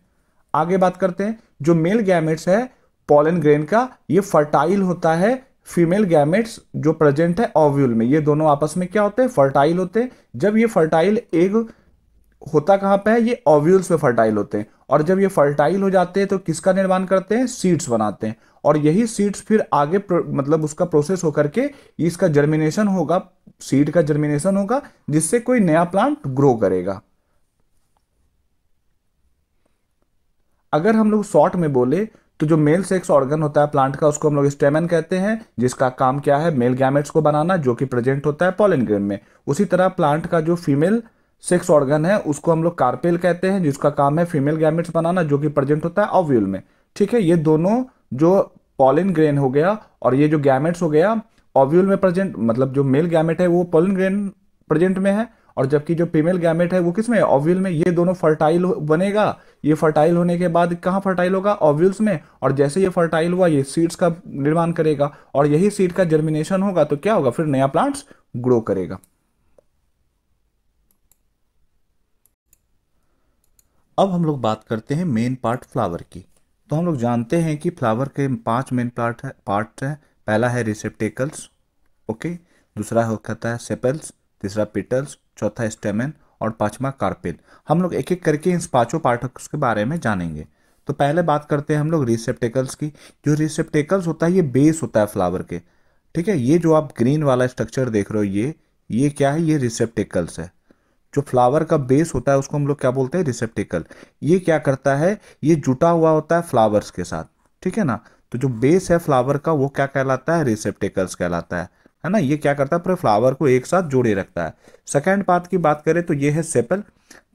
आगे बात करते हैं, जो मेल गैमेट्स है पॉलन ग्रेन का, ये फर्टाइल होता है फीमेल गैमेट्स जो प्रेजेंट है ओव्यूल में। ये दोनों आपस में क्या होते हैं, फर्टाइल होते हैं। जब ये फर्टाइल एग होता कहाँ पे है, ये ओव्यूल्स में फर्टाइल होते हैं, और जब ये फर्टाइल हो जाते हैं तो किसका निर्माण करते हैं, सीड्स बनाते हैं, और यही सीड्स फिर आगे मतलब उसका प्रोसेस होकर के इसका जर्मिनेशन होगा, सीड का जर्मिनेशन होगा, जिससे कोई नया प्लांट ग्रो करेगा। अगर हम लोग शॉर्ट में बोले तो जो मेल सेक्स ऑर्गन होता है प्लांट का, उसको हम लोग स्टेमन कहते हैं, जिसका काम क्या है, मेल गैमेट्स को बनाना, जो कि प्रेजेंट होता है पॉलन ग्रेन में। उसी तरह प्लांट का जो फीमेल सेक्स ऑर्गन है उसको हम लोग कार्पेल कहते हैं, जिसका काम है फीमेल गैमेट्स बनाना, जो कि प्रेजेंट होता है ओव्यूल में। ठीक है, ये दोनों जो पॉलन ग्रेन हो गया और ये जो गैमेट्स हो गया ओव्यूल में प्रेजेंट, मतलब जो मेल गैमेट है वो पॉलन ग्रेन प्रेजेंट में है, और जबकि जो फीमेल गैमेट है वो किस में है, ओव्यूल में। ये दोनों फर्टाइल बनेगा, ये फर्टाइल होने के बाद कहाँ फर्टाइल होगा, ओव्यूल्स में, और जैसे ये फर्टाइल हुआ ये सीड्स का निर्माण करेगा, और यही सीड का जर्मिनेशन होगा, तो क्या होगा, फिर नया प्लांट्स ग्रो करेगा। अब हम लोग बात करते हैं मेन पार्ट फ्लावर की। तो हम लोग जानते हैं कि फ्लावर के 5 मेन पार्ट है। पहला है रिसेप्टेकल्स, ओके, दूसरा होता है सेपल्स, तीसरा पिटल्स, चौथा स्टेमन, और पांचवा कार्पेल। हम लोग एक एक करके इन पांचों पार्ट्स के बारे में जानेंगे। तो पहले बात करते हैं हम लोग रिसेप्टेकल्स की। जो रिसेप्टेकल्स होता है ये बेस होता है फ्लावर के, ठीक है। ये जो आप ग्रीन वाला स्ट्रक्चर देख रहे हो, ये क्या है, ये रिसेप्टेकल्स है। जो फ्लावर का बेस होता है उसको हम लोग क्या बोलते हैं, रिसेप्टिकल। ये क्या करता है, ये जुटा हुआ होता है फ्लावर्स के साथ, ठीक है ना। तो जो बेस है फ्लावर का वो क्या कहलाता है, रिसेप्टिकल्स कहलाता है ना। ये क्या करता है, पूरे फ्लावर को एक साथ जोड़े रखता है। सेकेंड पार्ट की बात करें तो ये है सेपल,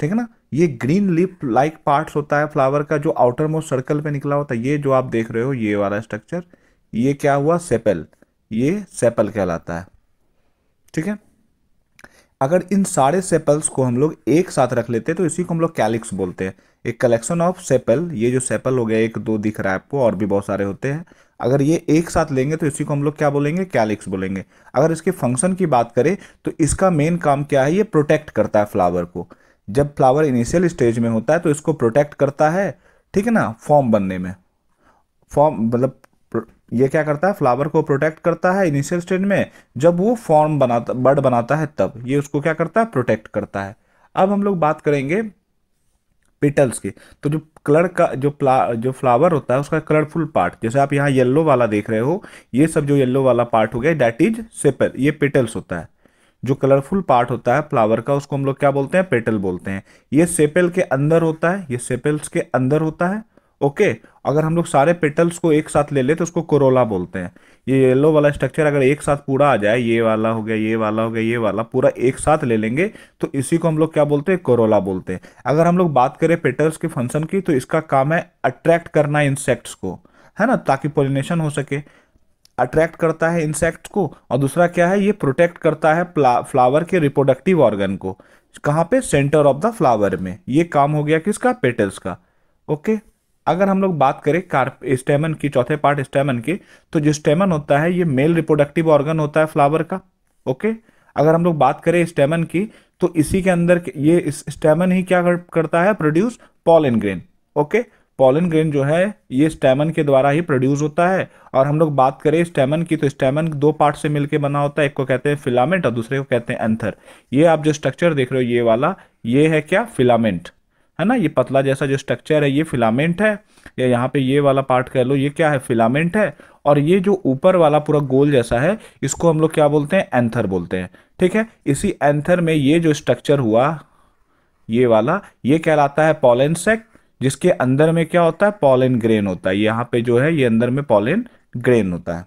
ठीक है ना। ये ग्रीन लीफ लाइक पार्ट्स होता है फ्लावर का, जो आउटर मोस्ट सर्कल पे निकला होता है। ये जो आप देख रहे हो ये वाला स्ट्रक्चर, ये क्या हुआ, सेपल, ये सेपल कहलाता है, ठीक है। अगर इन सारे सेपल्स को हम लोग एक साथ रख लेते हैं तो इसी को हम लोग कैलिक्स बोलते हैं। एक कलेक्शन ऑफ सेपल, ये जो सेपल हो गया, एक दो दिख रहा है आपको, और भी बहुत सारे होते हैं। अगर ये एक साथ लेंगे तो इसी को हम लोग क्या बोलेंगे, कैलिक्स बोलेंगे। अगर इसके फंक्शन की बात करें तो इसका मेन काम क्या है, ये प्रोटेक्ट करता है फ्लावर को। जब फ्लावर इनिशियल स्टेज में होता है तो इसको प्रोटेक्ट करता है, ठीक है ना, फॉर्म बनने में। फॉर्म मतलब ये क्या करता है, फ्लावर को प्रोटेक्ट करता है इनिशियल स्टेज में, जब वो फॉर्म बनाता, बड बनाता है, तब ये उसको क्या करता है, प्रोटेक्ट करता है। अब हम लोग बात करेंगे पेटल्स की। तो जो कलर का जो फ्लावर होता है उसका कलरफुल पार्ट, जैसे आप यहाँ येलो वाला देख रहे हो, ये सब जो येलो वाला पार्ट हो गया दैट इज सेपल, ये पेटल्स होता है। जो कलरफुल पार्ट होता है फ्लावर का उसको हम लोग क्या बोलते हैं, पेटल बोलते हैं। ये सेपल के अंदर होता है, ये सेपल्स के अंदर होता है, ओके। अगर हम लोग सारे पेटल्स को एक साथ ले ले तो उसको कोरोला बोलते हैं। ये येलो वाला स्ट्रक्चर अगर एक साथ पूरा आ जाए, ये वाला हो गया, ये वाला हो गया, ये वाला पूरा एक साथ ले लेंगे तो इसी को हम लोग क्या बोलते हैं, कोरोला बोलते हैं। अगर हम लोग बात करें पेटल्स के फंक्शन की तो इसका काम है अट्रैक्ट करना इंसेक्ट्स को, है ना, ताकि पोलिनेशन हो सके। अट्रैक्ट करता है इंसेक्ट को, और दूसरा क्या है, ये प्रोटेक्ट करता है फ्लावर के रिप्रोडक्टिव ऑर्गन को। कहाँ पे, सेंटर ऑफ द फ्लावर में। ये काम हो गया किसका, पेटल्स का, ओके। अगर हम लोग बात करें कार्प स्टेमन की, चौथे पार्ट स्टेमन की, तो जो स्टेमन होता है ये मेल रिप्रोडक्टिव ऑर्गन होता है फ्लावर का। ओके, अगर हम लोग बात करें स्टेमन की, तो इसी के अंदर ये इस स्टेमन ही क्या करता है, produce pollen grain. Okay, pollen grain जो है ये स्टेमन के द्वारा ही प्रोड्यूस होता है। और हम लोग बात करें स्टेमन की, तो स्टेमन दो पार्ट से मिलकर बना होता है, एक को कहते हैं फिलामेंट और दूसरे को कहते हैं एंथर। ये आप जो स्ट्रक्चर देख रहे हो ये वाला, ये है क्या, फिलामेंट, है ना। ये पतला जैसा जो स्ट्रक्चर है ये फिलामेंट है, या यहाँ पे ये वाला पार्ट कह लो, ये क्या है, फिलामेंट है। और ये जो ऊपर वाला पूरा गोल जैसा है, इसको हम लोग क्या बोलते हैं, एंथर बोलते हैं। ठीक है, इसी एंथर में ये जो स्ट्रक्चर हुआ ये वाला, ये कहलाता है पॉलन सैक, जिसके अंदर में क्या होता है, पॉलन ग्रेन होता है। यहाँ पे जो है ये अंदर में पॉलन ग्रेन होता है।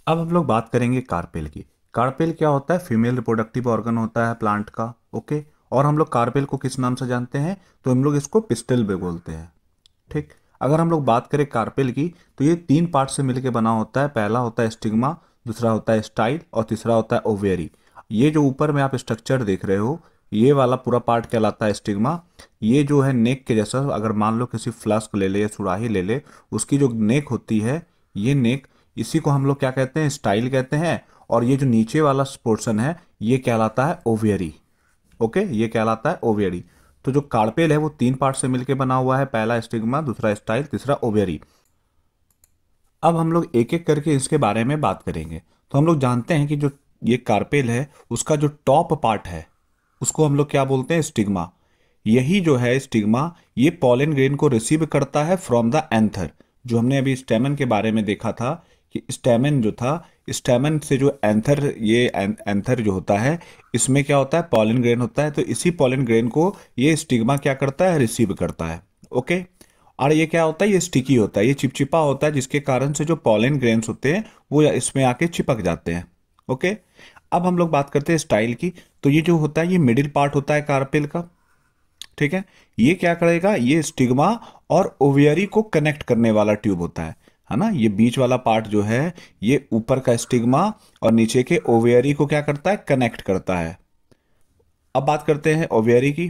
अब हम लोग बात करेंगे कार्पेल की। कार्पेल क्या होता है, फीमेल रिप्रोडक्टिव ऑर्गन होता है प्लांट का। ओके, और हम लोग कार्पेल को किस नाम से जानते हैं, तो हम लोग इसको पिस्टल भी बोलते हैं। ठीक, अगर हम लोग बात करें कार्पेल की, तो ये 3 पार्ट से मिलकर बना होता है। पहला होता है स्टिग्मा, दूसरा होता है स्टाइल और तीसरा होता है ओवेरी। ये जो ऊपर में आप स्ट्रक्चर देख रहे हो, ये वाला पूरा पार्ट कहलाता है स्टिग्मा। ये जो है नेक के जैसा, अगर मान लो किसी फ्लास्क ले ले या सुराही ले ले, उसकी जो नेक होती है, ये नेक, इसी को हम लोग क्या कहते हैं, स्टाइल कहते हैं। और ये जो नीचे वाला पोर्शन है ये कहलाता है ओवेरी। ओके, ये कहलाता है ओवेरी। तो जो कार्पेल है वो 3 पार्ट से मिलकर बना हुआ है, पहला स्टिग्मा, दूसरा स्टाइल, तीसरा ओवेरी। अब हम लोग एक एक करके इसके बारे में बात करेंगे। तो हम लोग जानते हैं कि जो ये कार्पेल है उसका जो टॉप पार्ट है उसको हम लोग क्या बोलते हैं, स्टिग्मा। यही जो है स्टिग्मा, ये पॉलन ग्रेन को रिसीव करता है फ्रॉम द एंथर। जो हमने अभी स्टेमन के बारे में देखा था कि स्टेमन जो था, स्टेमन से जो एंथर, ये एंथर जो होता है, इसमें क्या होता है, पॉलन ग्रेन होता है। तो इसी पॉलन ग्रेन को ये स्टिग्मा क्या करता है, रिसीव करता है। ओके, और ये क्या होता है, ये स्टिकी होता है, ये चिपचिपा होता है, जिसके कारण से जो पॉलन ग्रेन्स होते हैं वो इसमें आके चिपक जाते हैं। ओके, अब हम लोग बात करते हैं स्टाइल की। तो ये जो होता है ये मिडिल पार्ट होता है कार्पेल का। ठीक है, ये क्या करेगा, ये स्टिग्मा और ओवियरी को कनेक्ट करने वाला ट्यूब होता है ना। ये बीच वाला पार्ट जो है ये ऊपर का स्टिग्मा और नीचे के ओवियरी को क्या करता है, कनेक्ट करता है। अब बात करते हैं ओवियरी की।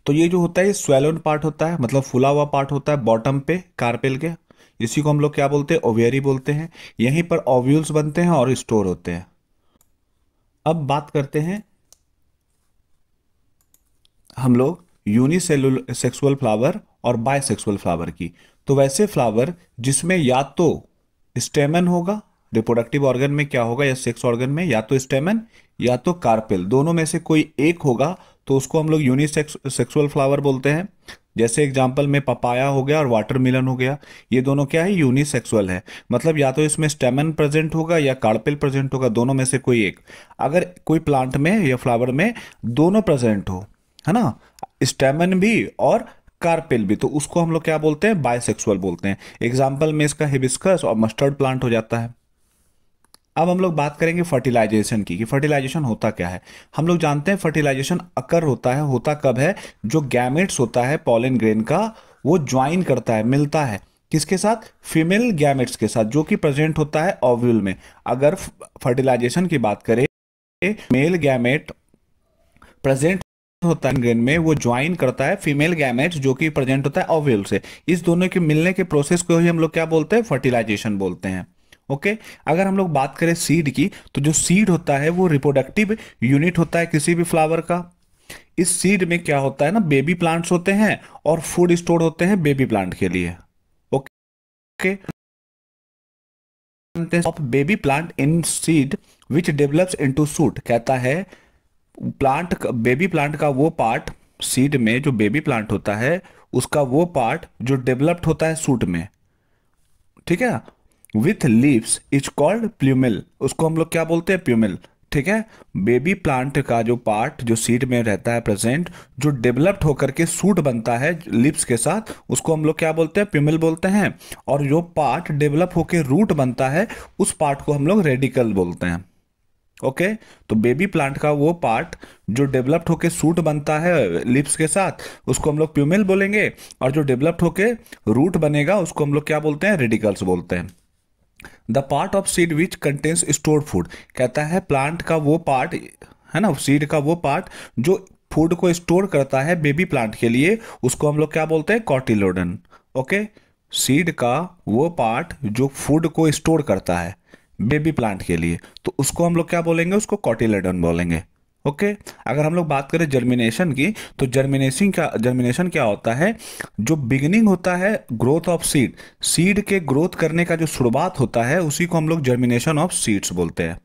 तो ये जो होता है ये स्वेलोन पार्ट होता है, मतलब फूला हुआ पार्ट होता है बॉटम पे कार्पेल के। इसी को हम लोग क्या बोलते हैं, ओवियरी बोलते हैं। यहीं पर ओव्यूल्स बनते हैं और स्टोर होते हैं। अब बात करते हैं हम लोग यूनिसेलुलर सेक्सुअल फ्लावर और बायसेक्सुअल फ्लावर की। तो वैसे फ्लावर जिसमें या तो स्टेमन होगा, रिप्रोडक्टिव ऑर्गन में क्या होगा, या सेक्स ऑर्गन में या तो स्टेमन या तो कार्पेल, दोनों में से कोई एक होगा, तो उसको हम लोग यूनिसेक्सुअल फ्लावर बोलते हैं। जैसे एग्जांपल में पपाया हो गया और वाटरमेलन हो गया, ये दोनों क्या है, यूनिसेक्सुअल है। मतलब या तो इसमें स्टेमन प्रेजेंट होगा या कार्पेल प्रेजेंट होगा, दोनों में से कोई एक। अगर कोई प्लांट में या फ्लावर में दोनों प्रेजेंट हो, है ना, स्टेमन भी और कार्पेल भी, तो उसको हम लोग क्या बोलते हैं, बायसेक्सुअल बोलते हैं। एग्जाम्पल में इसका हिबिस्कस और मस्टर्ड प्लांट हो जाता है। अब हम लोग बात करेंगे फर्टिलाइजेशन की, कि फर्टिलाइजेशन होता क्या है। हम लोग जानते हैं फर्टिलाइजेशन अकर होता है, होता कब है, जो गैमेट्स होता है पॉलन ग्रेन का, वो ज्वाइन करता है, मिलता है किसके साथ, फीमेल गैमेट्स के साथ, जो कि प्रेजेंट होता है ओव्यूल में। अगर फर्टिलाइजेशन की बात करें, मेल गैमेट प्रेजेंट होता है ग्रेन में, वो ज्वाइन करता है फीमेल गैमेट्स जो कि प्रेजेंट होता है ओव्यूल से। इस दोनों के मिलने के प्रोसेस को ही हम लोग क्या बोलते हैं, फर्टिलाइजेशन बोलते हैं। ओके, अगर हम लोग बात करें सीड की, तो जो सीड होता है वो रिप्रोडक्टिव यूनिट होता है किसी भी फ्लावर का। इस सीड में क्या होता है ना, बेबी प्लांट्स होते हैं और फूड स्टोर होते हैं बेबी प्लांट के लिए। Okay, of baby plant in seed which develops into shoot, कहता है प्लांट, बेबी प्लांट का वो पार्ट, सीड में जो बेबी प्लांट होता है उसका वो पार्ट जो डेवलप्ड होता है सूट में। ठीक है, विथ लीव्स इज कॉल्ड प्लूमिल, उसको हम लोग क्या बोलते हैं, प्लूमिल। ठीक है, बेबी प्लांट का जो पार्ट जो सीड में रहता है प्रेजेंट, जो डेवलप्ड होकर के सूट बनता है लिप्स के साथ, उसको हम लोग क्या बोलते हैं, प्लूमिल बोलते हैं। और जो पार्ट डेवलप होकर रूट बनता है उस पार्ट को हम लोग रेडिकल बोलते हैं। ओके, तो बेबी प्लांट का वो पार्ट जो डेवलप्ड होके सूट बनता है लिप्स के साथ, उसको हम लोग प्लूमिल बोलेंगे। और जो डेवलप्ड होके रूट बनेगा उसको हम लोग क्या बोलते हैं, रेडिकल्स बोलते हैं। The part of seed which contains stored food, कहता है प्लांट का वो पार्ट, है ना, सीड का वो पार्ट जो फूड को स्टोर करता है बेबी प्लांट के लिए, उसको हम लोग क्या बोलते हैं? कॉटिलोडन। ओके, सीड का वो पार्ट जो फूड को स्टोर करता है बेबी प्लांट के लिए, तो उसको हम लोग क्या बोलेंगे? उसको कॉटिलेडन बोलेंगे। ओके, अगर हम लोग बात करें जर्मिनेशन की, तो जर्मिनेशन क्या होता है? जो बिगिनिंग होता है ग्रोथ ऑफ सीड, सीड के ग्रोथ करने का जो शुरुआत होता है, उसी को हम लोग जर्मिनेशन ऑफ सीड्स बोलते हैं।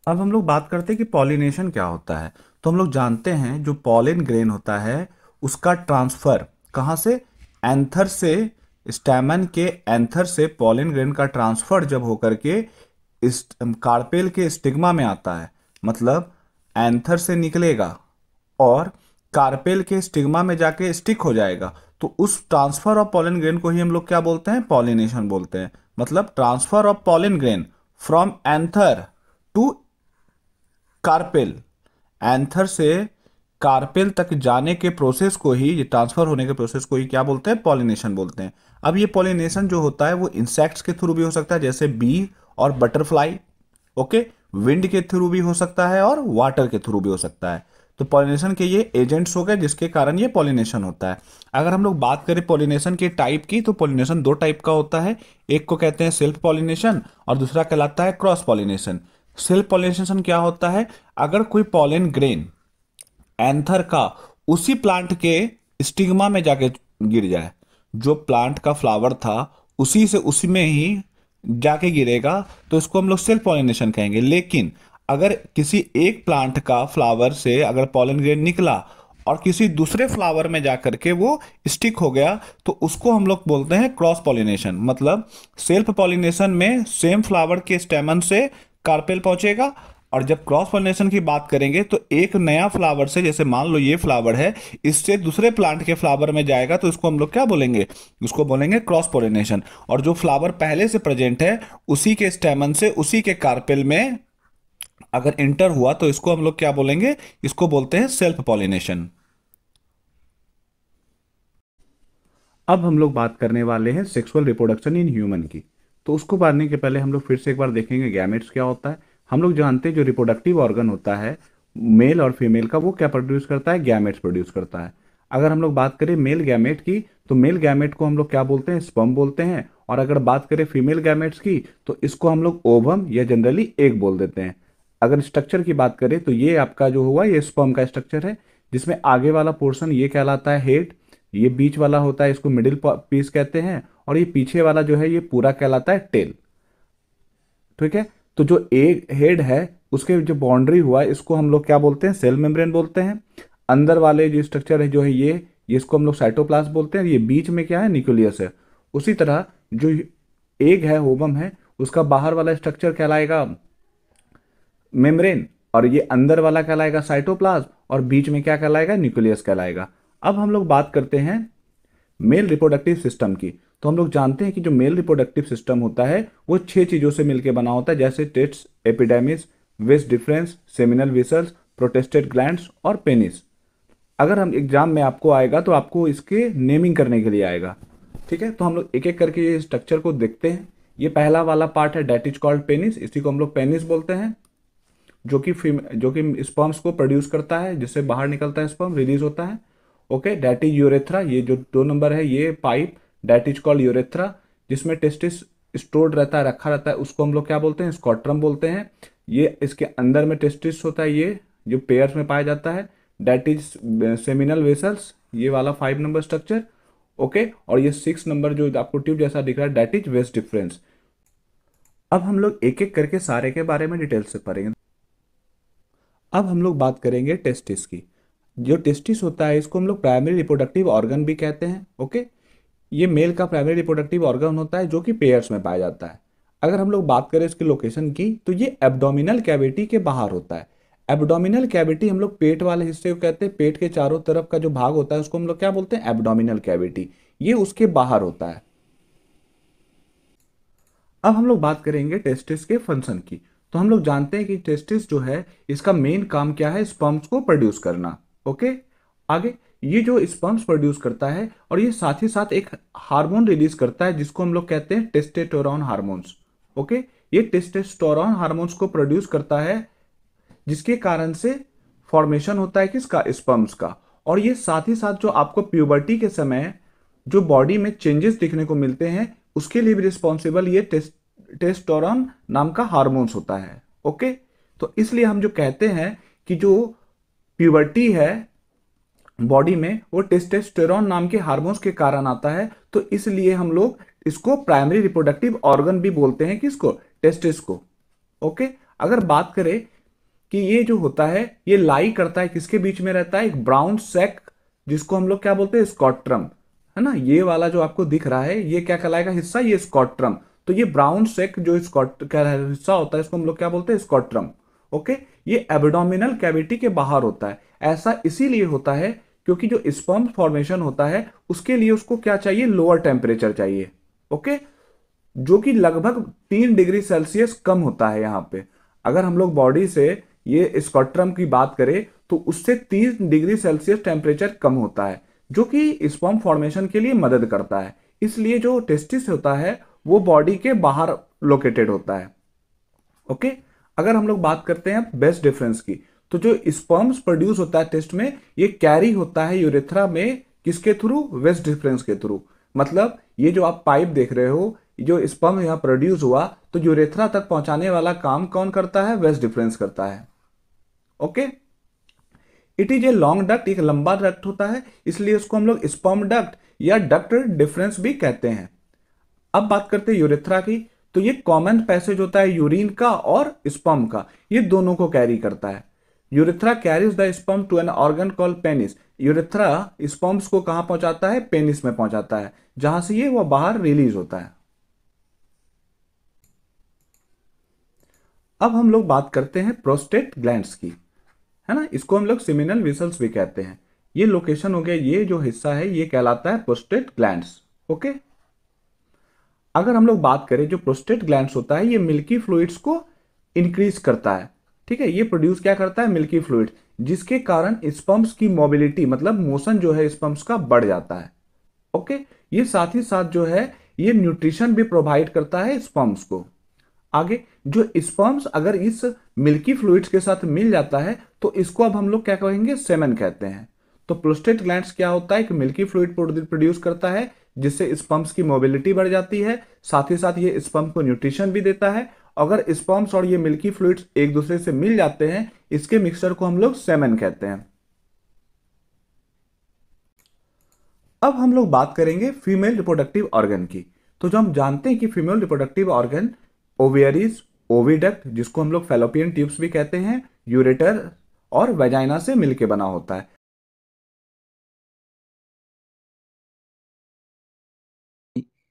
अब हम लोग बात करते हैं कि पॉलिनेशन क्या होता है। तो हम लोग जानते हैं जो पॉलिन ग्रेन होता है उसका ट्रांसफर कहाँ से? एंथर से, स्टैमन के एंथर से पॉलिन ग्रेन का ट्रांसफर जब होकर के इस कार्पेल के स्टिग्मा में आता है, मतलब एंथर से निकलेगा और कार्पेल के स्टिग्मा में जाके स्टिक हो जाएगा, तो उस ट्रांसफर ऑफ पॉलिन ग्रेन को ही हम लोग क्या बोलते हैं? पॉलिनेशन बोलते हैं। मतलब transfer of pollen grain from anther to carpel, anther से कार्पेल तक जाने के प्रोसेस को ही, ये ट्रांसफर होने के प्रोसेस को ही क्या बोलते हैं? पॉलिनेशन बोलते हैं। अब ये पॉलिनेशन जो होता है वो इंसेक्ट्स के थ्रू भी हो सकता है, जैसे बी और बटरफ्लाई। ओके, विंड के थ्रू भी हो सकता है और वाटर के थ्रू भी हो सकता है। तो पॉलिनेशन के ये एजेंट्स हो गए जिसके कारण ये पॉलिनेशन होता है। अगर हम लोग बात करें पॉलिनेशन के टाइप की, तो पॉलिनेशन दो टाइप का होता है। एक को कहते हैं सेल्फ पॉलिनेशन और दूसरा कहलाता है क्रॉस पॉलिनेशन। सेल्फ पॉलिनेशन क्या होता है? अगर कोई पॉलिन ग्रेन एंथर का उसी प्लांट के स्टिग्मा में जाके गिर जाए, जो प्लांट का फ्लावर था उसी से उसी में ही जाके गिरेगा, तो इसको हम लोग सेल्फ पॉलिनेशन कहेंगे। लेकिन अगर किसी एक प्लांट का फ्लावर से अगर पॉलन ग्रेन निकला और किसी दूसरे फ्लावर में जाकर के वो स्टिक हो गया, तो उसको हम लोग बोलते हैं क्रॉस पॉलिनेशन। मतलब सेल्फ पॉलिनेशन में सेम फ्लावर के स्टेमन से कार्पेल पहुंचेगा, और जब क्रॉस पॉलिनेशन की बात करेंगे तो एक नया फ्लावर से, जैसे मान लो ये फ्लावर है, इससे दूसरे प्लांट के फ्लावर में जाएगा, तो इसको हम लोग क्या बोलेंगे? उसको बोलेंगे क्रॉस पॉलिनेशन। और जो फ्लावर पहले से प्रेजेंट है उसी के स्टेमन से उसी के कार्पेल में अगर इंटर हुआ, तो इसको हम लोग क्या बोलेंगे? इसको बोलते हैं सेल्फ पॉलिनेशन। अब हम लोग बात करने वाले हैं सेक्सुअल रिप्रोडक्शन इन ह्यूमन की। तो उसको जानने के पहले हम लोग फिर से एक बार देखेंगे गैमेट्स क्या होता है। हम लोग जानते हैं जो रिप्रोडक्टिव ऑर्गन होता है मेल और फीमेल का, वो क्या प्रोड्यूस करता है? गैमेट्स प्रोड्यूस करता है। अगर हम लोग बात करें मेल गैमेट की, तो मेल गैमेट को हम लोग क्या बोलते हैं? स्पर्म बोलते हैं। और अगर बात करें फीमेल गैमेट्स की, तो इसको हम लोग ओवम या जनरली एग बोल देते हैं। अगर स्ट्रक्चर की बात करें तो ये आपका जो हुआ ये स्पर्म का स्ट्रक्चर है, जिसमें आगे वाला पोर्शन ये कहलाता है हेड, ये बीच वाला होता है इसको मिडिल पीस कहते हैं, और ये पीछे वाला जो है ये पूरा कहलाता है टेल। ठीक है, तो जो एक हेड है उसके जो बाउंड्री हुआ इसको हम लोग क्या बोलते हैं? सेल मेम्ब्रेन बोलते हैं। अंदर वाले जो स्ट्रक्चर है जो है ये इसको हम लोग साइटोप्लाज्म बोलते हैं। ये बीच में क्या है? न्यूक्लियस है। उसी तरह जो एग है, ओवम है, उसका बाहर वाला स्ट्रक्चर कहलाएगा मेम्ब्रेन, और ये अंदर वाला कहलाएगा साइटोप्लाज्म, और बीच में क्या कहलाएगा? न्यूक्लियस कहलाएगा। अब हम लोग बात करते हैं मेल रिप्रोडक्टिव सिस्टम की। तो हम लोग जानते हैं कि जो मेल रिप्रोडक्टिव सिस्टम होता है वो 6 चीजों से मिलकर बना होता है, जैसे testes, epididymis, vas deferens, seminal vesicles, prostate glands और पेनिस। अगर हम एग्जाम में आपको आएगा तो आपको इसके नेमिंग करने के लिए आएगा। ठीक है, तो हम लोग एक एक करके ये स्ट्रक्चर को देखते हैं। ये पहला वाला पार्ट है डेट इज कॉल्ड पेनिस, इसी को हम लोग पेनिस बोलते हैं, जो कि स्पर्म्स को प्रोड्यूस करता है, जिससे बाहर निकलता है स्पर्म, रिलीज होता है। ओके, डेट इज यूरेथ्रा, ये जो 2 नंबर है ये pipe that is called urethra, जिसमें टेस्टिस स्टोर्ड रहता है, रखा रहता है, उसको हम लोग क्या बोलते हैं? स्कॉट्रम बोलते हैं। ये इसके अंदर में टेस्टिस होता है, ये जो पेयर्स में पाया जाता है। डेट इज सेमिनल वेसल्स, ये वाला 5 नंबर स्ट्रक्चर। ओके, और ये 6 नंबर जो आपको ट्यूब जैसा दिख रहा है डेट इज वेस डिफरेंस। अब हम लोग एक एक करके सारे के बारे में डिटेल से पढ़ेंगे। अब हम लोग बात करेंगे टेस्टिस की। जो टेस्टिस होता है इसको हम लोग प्राइमरी रिप्रोडक्टिव ऑर्गन भी कहते हैं। ओके, ये मेल का प्राइमरी रिप्रोडक्टिव ऑर्गन होता है जो कि पेयर्स में पाया जाता है। अगर हम लोग बात करें इसकी लोकेशन की, तो ये एब्डोमिनल कैविटी के बाहर होता है। एब्डोमिनल कैविटी हम लोग पेट वाले हिस्से को कहते हैं। पेट के चारों तरफ का जो भाग होता है उसको हम लोग क्या बोलते हैं? Abdominal cavity. ये उसके बाहर होता है। अब हम लोग बात करेंगे टेस्टिस के फंक्शन की। तो हम लोग जानते हैं कि टेस्टिस जो है इसका मेन काम क्या है? स्पर्म्स को प्रोड्यूस करना। ओके, आगे ये जो स्पर्म्स प्रोड्यूस करता है और ये साथ ही साथ एक हार्मोन रिलीज करता है जिसको हम लोग कहते हैं टेस्टोस्टेरोन हार्मोन्स। ओके, ये टेस्टोस्टेरोन हार्मोन्स को प्रोड्यूस करता है जिसके कारण से फॉर्मेशन होता है किसका, स्पर्म्स का। और ये साथ ही साथ जो आपको प्यूबर्टी के समय जो बॉडी में चेंजेस दिखने को मिलते हैं उसके लिए भी रिस्पॉन्सिबल ये टेस्टोस्टेरोन नाम का हार्मोन्स होता है। ओके, तो इसलिए हम जो कहते हैं कि जो प्यूबर्टी है बॉडी में वो टेस्टोस्टेरोन नाम के हार्मोन्स के कारण आता है, तो इसलिए हम लोग इसको प्राइमरी रिप्रोडक्टिव ऑर्गन भी बोलते हैं, किसको, टेस्टिस को। ओके, अगर बात करें कि ये जो होता है ये लाई करता है किसके बीच में रहता है, एक ब्राउन सैक जिसको हम लोग क्या बोलते हैं, स्कॉट्रम, है ना। ये वाला जो आपको दिख रहा है ये क्या कहलाएगा हिस्सा, ये स्कॉट्रम। तो ये ब्राउन सैक जो का हिस्सा होता है इसको हम लोग क्या बोलते हैं, स्कॉट्रम। ओके, ये एब्डोमिनल कैविटी के बाहर होता है। ऐसा इसीलिए होता है क्योंकि जो स्पर्म फॉर्मेशन होता है उसके लिए उसको क्या चाहिए, लोअर टेम्परेचर चाहिए। ओके, जो कि लगभग 3 डिग्री सेल्सियस कम होता है यहाँ पे। अगर हम लोग बॉडी से ये स्कॉट्रम की बात करें तो उससे 3 डिग्री सेल्सियस टेम्परेचर कम होता है, जो कि स्पर्म फॉर्मेशन के लिए मदद करता है। इसलिए जो टेस्टिस होता है वो बॉडी के बाहर लोकेटेड होता है। ओके, अगर हम लोग बात करते हैं बेस्ट डिफरेंस की, तो जो स्पर्म्स प्रोड्यूस होता है टेस्ट में ये कैरी होता है यूरेथ्रा में, किसके थ्रू, वेस्ट डिफरेंस के थ्रू। मतलब ये जो आप पाइप देख रहे हो, जो स्पर्म यहाँ प्रोड्यूस हुआ तो यूरेथ्रा तक पहुंचाने वाला काम कौन करता है, वेस्ट डिफरेंस करता है। Okay, it is a long duct, एक लंबा डक्ट होता है, इसलिए उसको हम लोग स्पर्म डक्ट या डक्ट डिफरेंस भी कहते हैं। अब बात करते हैं यूरेथ्रा की, तो ये कॉमन पैसेज होता है यूरिन का और स्पर्म का, ये दोनों को कैरी करता है। Urethra carries the sperm to an organ called penis. Urethra sperms को कहां पहुंचाता है, पेनिस में पहुंचाता है, जहां से ये वो बाहर रिलीज होता है। अब हम लोग बात करते हैं प्रोस्टेट ग्लैंड्स की, है ना। इसको हम लोग सेमिनल वेसल्स भी कहते हैं। ये लोकेशन हो गया, ये जो हिस्सा है ये कहलाता है प्रोस्टेट ग्लैंड्स। ओके, अगर हम लोग बात करें जो प्रोस्टेट ग्लैंड्स होता है ये मिल्की फ्लूइड्स को इंक्रीज करता है। ठीक है, ये प्रोड्यूस क्या करता है, मिल्की फ्लूइड, जिसके कारण स्पर्म्स की मोबिलिटी मतलब मोशन जो है स्पर्म्स का बढ़ जाता है। ओके, ये साथ ही साथ जो है ये न्यूट्रिशन भी प्रोवाइड करता है स्पर्म्स को। आगे जो स्पर्म्स अगर इस मिल्की फ्लूइड्स के साथ मिल जाता है तो इसको अब हम लोग क्या कहेंगे, सेमेन कहते हैं। तो प्रोस्टेट ग्लैंड्स क्या होता है, कि मिल्की फ्लूइड प्रोड्यूस करता है जिससे स्पर्म्स की मोबिलिटी बढ़ जाती है, साथ ही साथ ये स्पर्म को न्यूट्रिशन भी देता है। अगर स्पर्म्स और ये मिल्की फ्लूइड्स एक दूसरे से मिल जाते हैं इसके मिक्सचर को हम लोग सेमेन कहते हैं। अब हम लोग बात करेंगे फीमेल रिप्रोडक्टिव ऑर्गन की। तो जो हम जानते हैं कि female reproductive organ ovaries, oviduct जिसको हम लोग फैलोपियन ट्यूब्स भी कहते हैं, यूरेटर और वेजाइना से मिलकर बना होता है।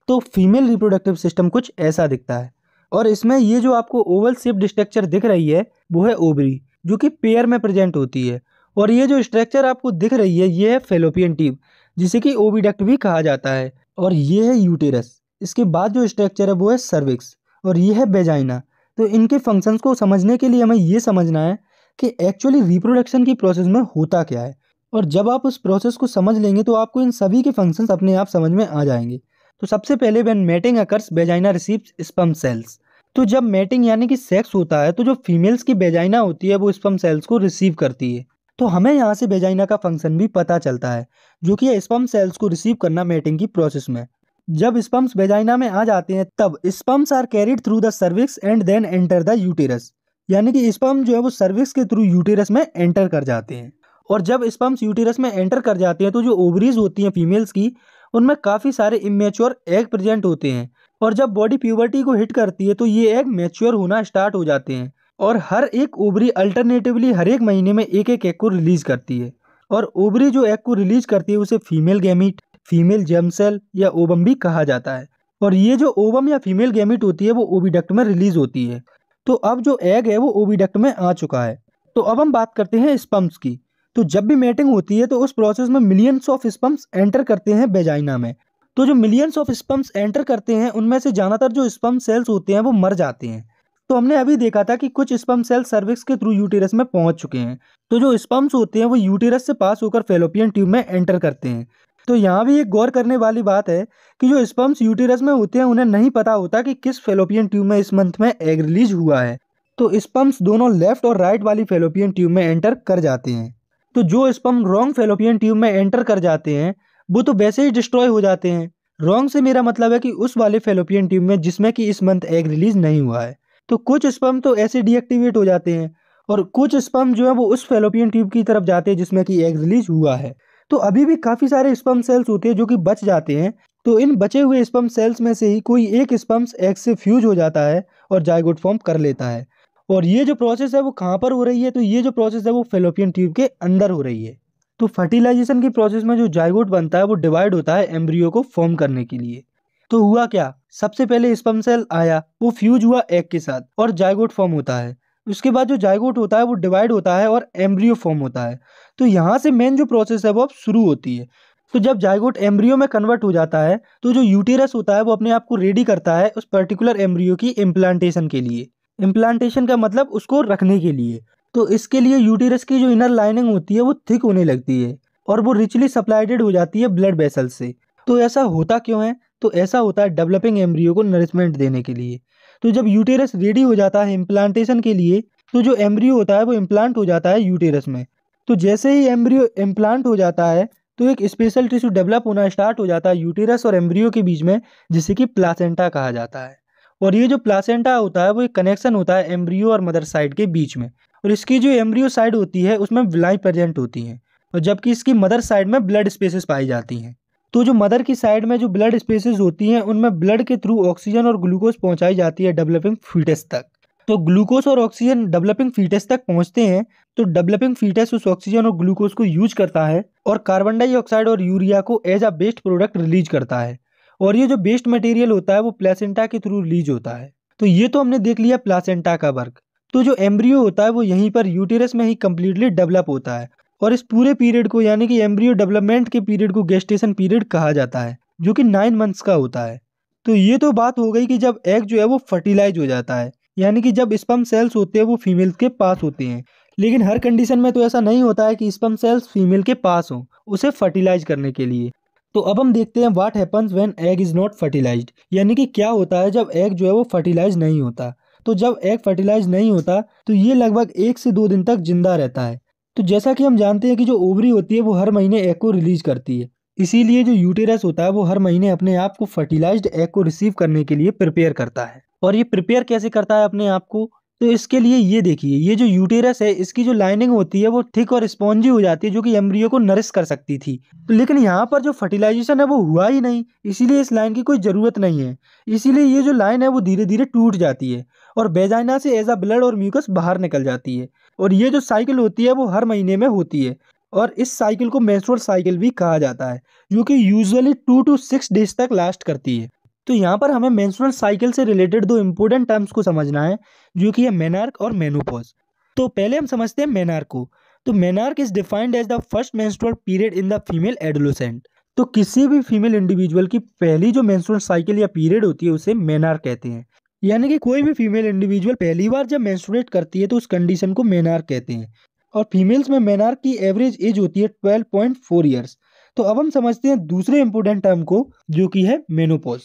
तो फीमेल रिप्रोडक्टिव सिस्टम कुछ ऐसा दिखता है, और इसमें ये जो आपको ओवल शेप्ड स्ट्रक्चर दिख रही है वो है ओवरी, जो कि पेयर में प्रेजेंट होती है। और ये जो स्ट्रक्चर आपको दिख रही है ये है फैलोपियन ट्यूब, जिसे कि ओविडक्ट भी कहा जाता है। और ये है यूटेरस। इसके बाद जो स्ट्रक्चर है वो है सर्विक्स, और ये है वेजाइना। तो इनके फंक्शंस को समझने के लिए हमें ये समझना है कि एक्चुअली रिप्रोडक्शन की प्रोसेस में होता क्या है। और जब आप उस प्रोसेस को समझ लेंगे तो आपको इन सभी के फंक्शंस अपने आप समझ में आ जाएंगे। तो सबसे पहले when mating occurs vagina receives sperm cells. तो जब मैटिंग यानी कि सेक्स होता है तो जो फीमेल्स की वेजाइना होती है वो स्पर्म सेल्स को रिसीव करती है। तो हमें यहाँ से वेजाइना का फंक्शन भी पता चलता है, जो कि है स्पर्म सेल्स को रिसीव करना मैटिंग की प्रोसेस में। जब स्पर्म्स वेजाइना में आ जाते हैं तब sperms are carried through the cervix and then enter the uterus. यानी कि स्पर्म जो है वो सर्विक्स के थ्रू यूटेरस में एंटर कर जाते हैं। और जब स्पर्म्स यूटेरस में एंटर कर जाते हैं तो जो ओवरीज होती हैं फीमेल्स की, उनमें काफ़ी सारे इमेच्योर एग प्रेजेंट होते हैं। और जब बॉडी प्यूबर्टी को हिट करती है तो ये एग मैच्योर होना स्टार्ट हो जाते हैं। और हर एक ओवरी अल्टरनेटिवली हर एक महीने में एक एक एग को रिलीज करती है। और ओवरी जो एग को रिलीज करती है उसे female gamete, female germ cell या ओवम भी कहा जाता है। और ये जो ओवम या फीमेल गैमीट होती है वो ओविडक्ट में रिलीज होती है। तो अब जो एग है वो ओविडक्ट में आ चुका है। तो अब हम बात करते हैं स्पर्म्स की। तो जब भी मैटिंग होती है तो उस प्रोसेस में मिलियंस ऑफ स्पर्म्स एंटर करते हैं वेजाइना में। तो जो मिलियंस ऑफ स्पर्म्स एंटर करते हैं उनमें से ज़्यादातर जो स्पर्म सेल्स होते हैं वो मर जाते हैं। तो हमने अभी देखा था कि कुछ स्पर्म सेल्स सर्विक्स के थ्रू यूटेरस में पहुंच चुके हैं। तो जो स्पर्म्स होते हैं वो यूटेरस से पास होकर फैलोपियन ट्यूब में एंटर करते हैं। तो यहाँ भी एक गौर करने वाली बात है कि जो स्पर्म्स यूटेरस में होते हैं उन्हें नहीं पता होता कि किस फैलोपियन ट्यूब में इस मंथ में एग रिलीज हुआ है। तो स्पर्म्स दोनों लेफ्ट और राइट वाली फैलोपियन ट्यूब में एंटर कर जाते हैं। तो जो स्पर्म रॉन्ग फैलोपियन ट्यूब में एंटर कर जाते हैं वो तो वैसे ही डिस्ट्रॉय हो जाते हैं। रॉन्ग से मेरा मतलब है कि उस वाले फैलोपियन ट्यूब में जिसमें कि इस मंथ एग रिलीज नहीं हुआ है। तो कुछ स्पर्म तो ऐसे डीएक्टिवेट हो जाते हैं और कुछ स्पर्म जो है वो उस फैलोपियन ट्यूब की तरफ जाते हैं जिसमें कि एग रिलीज हुआ है। तो अभी भी काफी सारे स्पर्म सेल्स होते हैं जो कि बच जाते हैं। तो इन बचे हुए स्पर्म सेल्स में से ही कोई एक स्पर्म एग से फ्यूज हो जाता है और जाइगोट फॉर्म कर लेता है। और ये जो प्रोसेस है वो कहाँ पर हो रही है? तो ये जो प्रोसेस है वो फैलोपियन ट्यूब के अंदर हो रही है। तो फर्टिलाइजेशन की प्रोसेस में जो जाइगोट बनता है वो डिवाइड होता है एम्ब्रियो को फॉर्म करने के लिए। तो हुआ क्या, सबसे पहले स्पर्म सेल आया, वो फ्यूज हुआ एग के साथ और जाइगोट फॉर्म होता है। उसके बाद जो जाइगोट होता है वो डिवाइड होता है और एम्ब्रियो फॉर्म होता है। तो यहाँ से मेन जो प्रोसेस है वो अब शुरू होती है। तो जब जाइगोट एम्ब्रियो में कन्वर्ट हो जाता है तो जो यूटेरस होता है वो अपने आप को रेडी करता है उस पर्टिकुलर एम्ब्रियो की इम्प्लांटेशन के लिए। इम्प्लांटेशन का मतलब उसको रखने के लिए। तो इसके लिए यूटेरस की जो इनर लाइनिंग होती है वो थिक होने लगती है और वो रिचली सप्लाइडेड हो जाती है ब्लड वेसल से। तो ऐसा होता क्यों है? तो ऐसा होता है डेवलपिंग एम्ब्रियो को नरिशमेंट देने के लिए। तो जब यूटेरस रेडी हो जाता है इम्प्लांटेशन के लिए तो जो एम्ब्रियो होता है वो इम्प्लांट हो जाता है यूटेरस में। तो जैसे ही एम्ब्रियो इम्प्लांट हो जाता है तो एक स्पेशल टिश्यू डेवलप होना स्टार्ट हो जाता है यूटेरस और एम्ब्रियो के बीच में, जिसे कि प्लासेंटा कहा जाता है। और ये जो प्लासेंटा होता है वो एक कनेक्शन होता है एम्ब्रियो और मदर साइड के बीच में। और इसकी जो एम्ब्रियो साइड होती है उसमें विलाई प्रेजेंट होती हैं और जबकि इसकी मदर साइड में ब्लड स्पेसेस पाई जाती हैं। तो जो मदर की साइड में जो ब्लड स्पेसेस होती हैं उनमें ब्लड के थ्रू ऑक्सीजन और ग्लूकोज पहुंचाई जाती है डेवलपिंग फीटस तक। तो ग्लूकोज और ऑक्सीजन डेवलपिंग फीटस तक पहुंचते हैं तो डेवलपिंग फीटस उस ऑक्सीजन और ग्लूकोज को यूज करता है और कार्बन डाइऑक्साइड और यूरिया को as a waste product release करता है। और ये जो वेस्ट मटेरियल होता है वो प्लेसेंटा के थ्रू रिलीज होता है। तो ये तो हमने देख लिया प्लासेंटा का वर्क। तो जो एम्ब्रियो होता है वो यहीं पर यूटेरस में ही कम्प्लीटली डेवलप होता है और इस पूरे पीरियड को यानी कि एम्ब्रियो डेवलपमेंट के पीरियड को गेस्टेशन पीरियड कहा जाता है, जो कि 9 मंथ्स का होता है। तो ये तो बात हो गई कि जब एग जो है वो फर्टिलाइज हो जाता है, यानी कि जब स्पर्म सेल्स होते हैं वो फीमेल के पास होते हैं। लेकिन हर कंडीशन में तो ऐसा नहीं होता है कि स्पर्म सेल्स फीमेल के पास हो उसे फर्टिलाइज करने के लिए। तो अब हम देखते हैं what happens when egg is not fertilised, यानी कि क्या होता है जब एग जो है वो फर्टिलाइज नहीं होता। तो जब एग फर्टिलाइज नहीं होता तो ये लगभग 1 से 2 दिन तक जिंदा रहता है। तो जैसा कि हम जानते हैं कि जो ओवरी होती है वो हर महीने एग को रिलीज करती है, इसीलिए जो यूटेरस होता है वो हर महीने अपने आप को फर्टिलाइज्ड एग को रिसीव करने के लिए प्रिपेयर करता है। और ये प्रिपेयर कैसे करता है अपने आप को? तो इसके लिए ये देखिए, ये जो यूटेरस है इसकी जो लाइनिंग होती है वो थिक और स्पॉन्जी हो जाती है, जो कि एम्ब्रियो को नरिश कर सकती थी। तो लेकिन यहाँ पर जो फर्टिलाइजेशन है वो हुआ ही नहीं, इसीलिए इस लाइन की कोई ज़रूरत नहीं है। इसीलिए ये जो लाइन है वो धीरे धीरे टूट जाती है और वेजाइना से एज अ ब्लड और म्यूकस बाहर निकल जाती है। और ये जो साइकिल होती है वो हर महीने में होती है और इस साइकिल को मेंस्ट्रुअल साइकिल भी कहा जाता है, जो कि यूजुअली 2 to 6 डेज तक लास्ट करती है। तो यहाँ पर हमें मेंस्ट्रुअल साइकिल से रिलेटेड 2 इंपॉर्टेंट टर्म्स को समझना है, जो कि है मेनार्क और मेनोपॉज। तो पहले हम समझते हैं मेनार्क को। तो menarche is defined as the first menstrual period in the female adolescent. तो किसी भी फीमेल इंडिविजुअल की पहली जो मेंस्ट्रुअल साइकिल या पीरियड होती है उसे मेनार्क कहते हैं। यानी कि कोई भी फीमेल इंडिविजुअल पहली बार जब मेंस्ट्रुएट करती है तो उस कंडीशन को मेनार्क कहते हैं। और फीमेल्स में मेनार्क की एवरेज एज होती है 12.4 ईयर्स। तो अब हम समझते हैं दूसरे इंपॉर्टेंट टर्म को, जो कि है मेनोपॉज।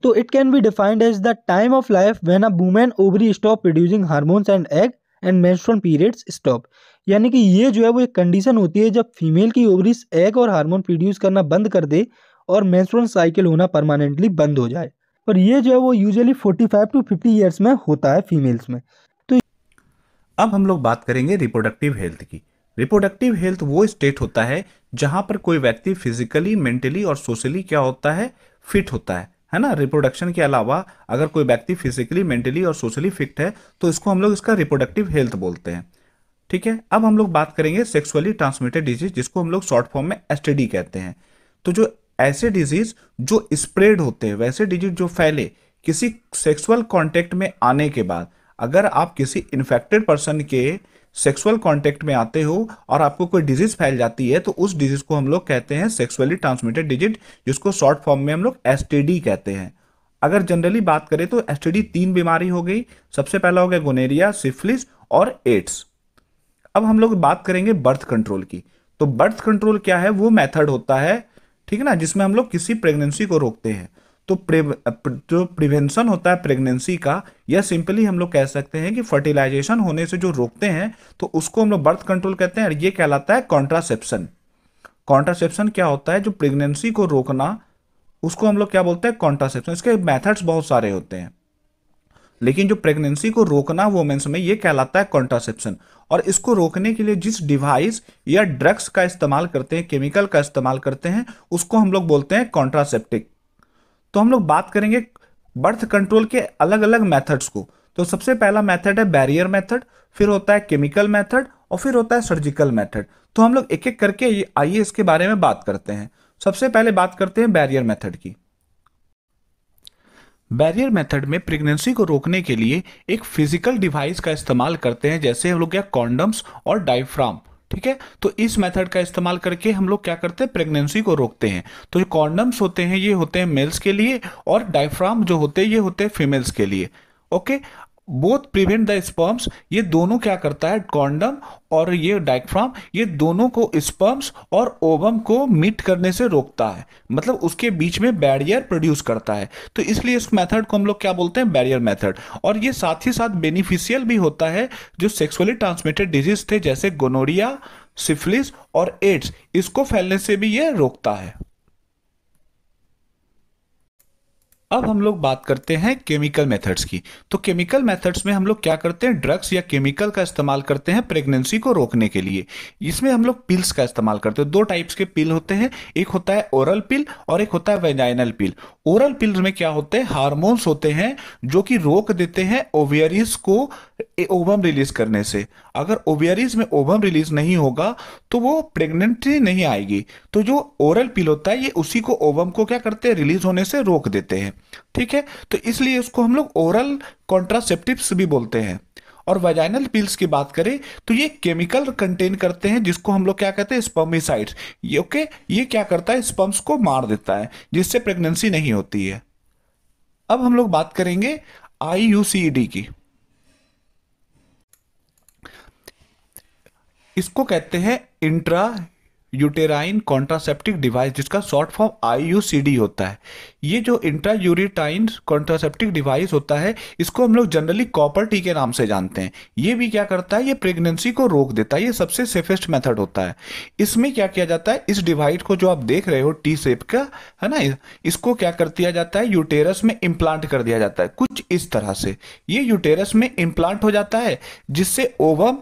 तो it can be defined as the time of life when a women ovary stop producing hormones and egg and menstrual periods stop. यानी कि ये जो है वो एक कंडीशन होती है जब फीमेल की ओवरीज एग और हार्मोन प्रोड्यूस करना बंद कर दे और मेंस्ट्रुअल साइकिल होना परमानेंटली बंद हो जाए। और ये जो है वो यूजुअली 45 to 50 ईयर्स में होता है फीमेल्स में। तो
अब हम लोग बात करेंगे रिप्रोडक्टिव हेल्थ की। रिप्रोडक्टिव हेल्थ वो स्टेट होता है जहां पर कोई व्यक्ति फिजिकली, मेंटली और सोशली क्या होता है, फिट होता है ना। रिप्रोडक्शन के अलावा अगर कोई व्यक्ति फिजिकली, मेंटली और सोशली फिट है तो इसको हम लोग इसका रिप्रोडक्टिव हेल्थ बोलते हैं। ठीक है, अब हम लोग बात करेंगे सेक्सुअली ट्रांसमिटेड डिजीज, जिसको हम लोग शॉर्ट फॉर्म में एसटीडी कहते हैं। तो जो ऐसे डिजीज जो स्प्रेड होते हैं, वैसे डिजीज जो फैले किसी सेक्सुअल कांटेक्ट में आने के बाद, अगर आप किसी इन्फेक्टेड पर्सन के सेक्सुअल कांटेक्ट में आते हो और आपको कोई डिजीज फैल जाती है तो उस डिजीज को हम लोग कहते हैं सेक्सुअली ट्रांसमिटेड डिजीज, जिसको शॉर्ट फॉर्म में हम लोग एसटीडी कहते हैं। अगर जनरली बात करें तो एसटीडी 3 बीमारी हो गई। सबसे पहला हो गया गोनेरिया, सिफिलिस और एड्स। अब हम लोग बात करेंगे बर्थ कंट्रोल की। तो बर्थ कंट्रोल क्या है? वो मेथड होता है, ठीक है ना, जिसमें हम लोग किसी प्रेगनेंसी को रोकते हैं। तो जो प्रिवेंशन होता है प्रेगनेंसी का, या सिंपली हम लोग कह सकते हैं कि फर्टिलाइजेशन होने से जो रोकते हैं, तो उसको हम लोग बर्थ कंट्रोल कहते हैं, और ये कहलाता है कॉन्ट्रासेप्शन। कॉन्ट्रासेप्शन क्या होता है? जो प्रेगनेंसी को रोकना, उसको हम लोग क्या बोलते हैं? कॉन्ट्रासेप्शन। इसके मेथड्स बहुत सारे होते हैं, लेकिन जो प्रेगनेंसी को रोकना वुमेन्स में, ये कहलाता है कॉन्ट्रासेप्शन। और इसको रोकने के लिए जिस डिवाइस या ड्रग्स का इस्तेमाल करते हैं, केमिकल का इस्तेमाल करते हैं, उसको हम लोग बोलते हैं कॉन्ट्रासेप्टिक। तो हम लोग बात करेंगे बर्थ कंट्रोल के अलग अलग मेथड्स को। तो सबसे पहला मेथड है बैरियर मेथड, फिर होता है केमिकल मेथड, और फिर होता है सर्जिकल मेथड। तो हम लोग एक एक करके आइए इसके बारे में बात करते हैं। सबसे पहले बात करते हैं बैरियर मेथड की। बैरियर मेथड में प्रेगनेंसी को रोकने के लिए एक फिजिकल डिवाइस का इस्तेमाल करते हैं, जैसे हम लोग क्या कॉन्डम्स और डायफ्राम। ठीक है, तो इस मेथड का इस्तेमाल करके हम लोग क्या करते हैं? प्रेगनेंसी को रोकते हैं। तो जो कॉन्डम्स होते हैं ये होते हैं मेल्स के लिए, और डायफ्राम जो होते हैं ये होते हैं फीमेल्स के लिए। Okay, both prevent the sperms. ये दोनों क्या करता है? कॉन्डम और ये डायफ्राम, ये दोनों को स्पर्म्स और ओवम को मीट करने से रोकता है, मतलब उसके बीच में बैरियर प्रोड्यूस करता है। तो इसलिए इस मेथड को हम लोग क्या बोलते हैं? Barrier method. और ये साथ ही साथ बेनिफिशियल भी होता है। जो सेक्सुअली ट्रांसमिटेड डिजीज थे जैसे गोनोरिया, सिफिलिस और एड्स, इसको फैलने से भी ये रोकता है। अब हम लोग बात करते हैं केमिकल मेथड्स की। तो केमिकल मेथड्स में हम लोग क्या करते हैं? ड्रग्स या केमिकल का इस्तेमाल करते हैं प्रेगनेंसी को रोकने के लिए। इसमें हम लोग पिल्स का इस्तेमाल करते हैं। दो टाइप्स के पिल होते हैं, एक होता है ओरल पिल और एक होता है वेजाइनल पिल। ओरल पिल्स में क्या होते हैं? हार्मोन्स होते हैं जो कि रोक देते हैं ओवियरीज को ओवम रिलीज करने से। अगर ओवियरीज में ओवम रिलीज नहीं होगा तो वो प्रेगनेंसी नहीं आएगी। तो जो ओरल पिल होता है ये उसी को ओवम को क्या करते हैं? रिलीज होने से रोक देते हैं। ठीक है, तो इसलिए इसको हम लोग ओरल कॉन्ट्रासेप्टिव्स भी बोलते हैं। और वजाइनल पिल्स की बात करें तो ये केमिकल कंटेन करते हैं जिसको हम लोग क्या कहते हैं? स्पर्मिसाइड्स। ये ओके, ये क्या करता है? स्पर्म्स को मार देता है, जिससे प्रेगनेंसी नहीं होती है। अब हम लोग बात करेंगे IUCD की। इसको कहते हैं इंट्रा यूटेराइन कॉन्ट्रासेप्टिव डिवाइस, जिसका शॉर्ट फॉर्म IUCD होता है। ये जो इंट्रा यूटेराइन कॉन्ट्रासेप्टिव डिवाइस होता है, इसको हम लोग जनरली कॉपर टी के नाम से जानते हैं। ये भी क्या करता है? ये प्रेगनेंसी को रोक देता है। ये सबसे सेफेस्ट मेथड होता है। इसमें क्या किया जाता है? इस डिवाइस को जो आप देख रहे हो टी शेप का, है ना, इसको क्या कर दिया जाता है? यूटेरस में इम्प्लांट कर दिया जाता है, कुछ इस तरह से। ये यूटेरस में इम्प्लांट हो जाता है, जिससे ओवम,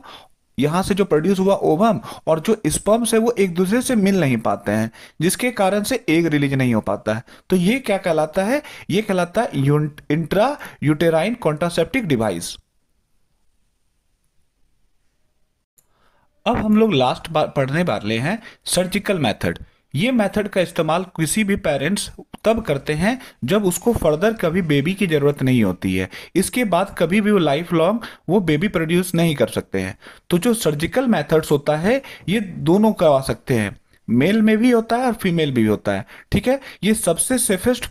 यहां से जो प्रोड्यूस हुआ ओवम और जो स्पर्म्स है वो एक दूसरे से मिल नहीं पाते हैं, जिसके कारण से एग रिलीज नहीं हो पाता है। तो ये क्या कहलाता है? ये कहलाता है इंट्रा यूटेराइन कॉन्ट्रासेप्टिव डिवाइस। अब हम लोग लास्ट पढ़ने वाले हैं सर्जिकल मेथड। ये मेथड का इस्तेमाल किसी भी पेरेंट्स तब करते हैं जब उसको फर्दर कभी बेबी की ज़रूरत नहीं होती है। इसके बाद कभी भी वो लाइफ लॉन्ग वो बेबी प्रोड्यूस नहीं कर सकते हैं। तो जो सर्जिकल मेथड्स होता है ये दोनों करवा सकते हैं, मेल में भी होता है और फीमेल भी होता है। ठीक है, ये सबसे सेफेस्ट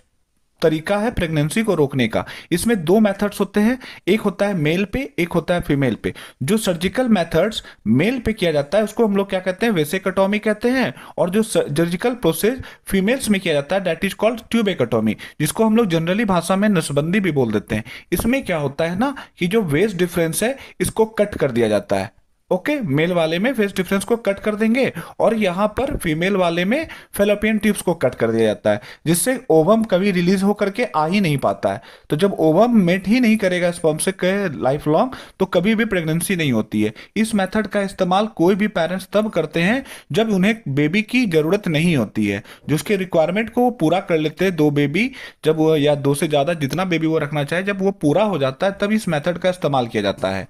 तरीका है प्रेगनेंसी को रोकने का। इसमें दो मेथड्स होते हैं, एक होता है मेल पे, एक होता है फीमेल पे। जो सर्जिकल मेथड्स मेल पे किया जाता है उसको हम लोग क्या कहते हैं? वेसेक्टॉमी कहते हैं। और जो सर्जिकल प्रोसेस फीमेल्स में किया जाता है दैट इज कॉल्ड ट्यूबेक्टॉमी, जिसको हम लोग जनरली भाषा में नसबंदी भी बोल देते हैं। इसमें क्या होता है ना कि जो वेस्ट डिफरेंस है इसको कट कर दिया जाता है। ओके, मेल वाले में फेस डिफरेंस को कट कर देंगे और यहाँ पर फीमेल वाले में फेलोपियन ट्यूब्स को कट कर दिया जाता है, जिससे ओवम कभी रिलीज होकर के आ ही नहीं पाता है। तो जब ओवम मेट ही नहीं करेगा स्पर्म से लाइफ लॉन्ग, तो कभी भी प्रेगनेंसी नहीं होती है। इस मेथड का इस्तेमाल कोई भी पेरेंट्स तब करते हैं जब उन्हें बेबी की जरूरत नहीं होती है, जो उसके रिक्वायरमेंट को वो पूरा कर लेते हैं। 2 बेबी जब वो, या 2 से ज्यादा जितना बेबी वो रखना चाहे, जब वो पूरा हो जाता है तब इस मेथड का इस्तेमाल किया जाता है।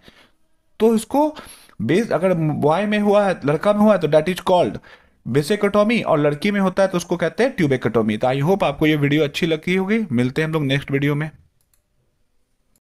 तो इसको बेस अगर बॉय में हुआ है, लड़का में हुआ है तो दैट इज कॉल्ड वेसेक्टॉमी, और लड़की में होता है तो उसको कहते हैं ट्यूबेक्टॉमी। तो आई होप आपको ये वीडियो अच्छी लगी होगी। मिलते हैं हम लोग नेक्स्ट वीडियो में।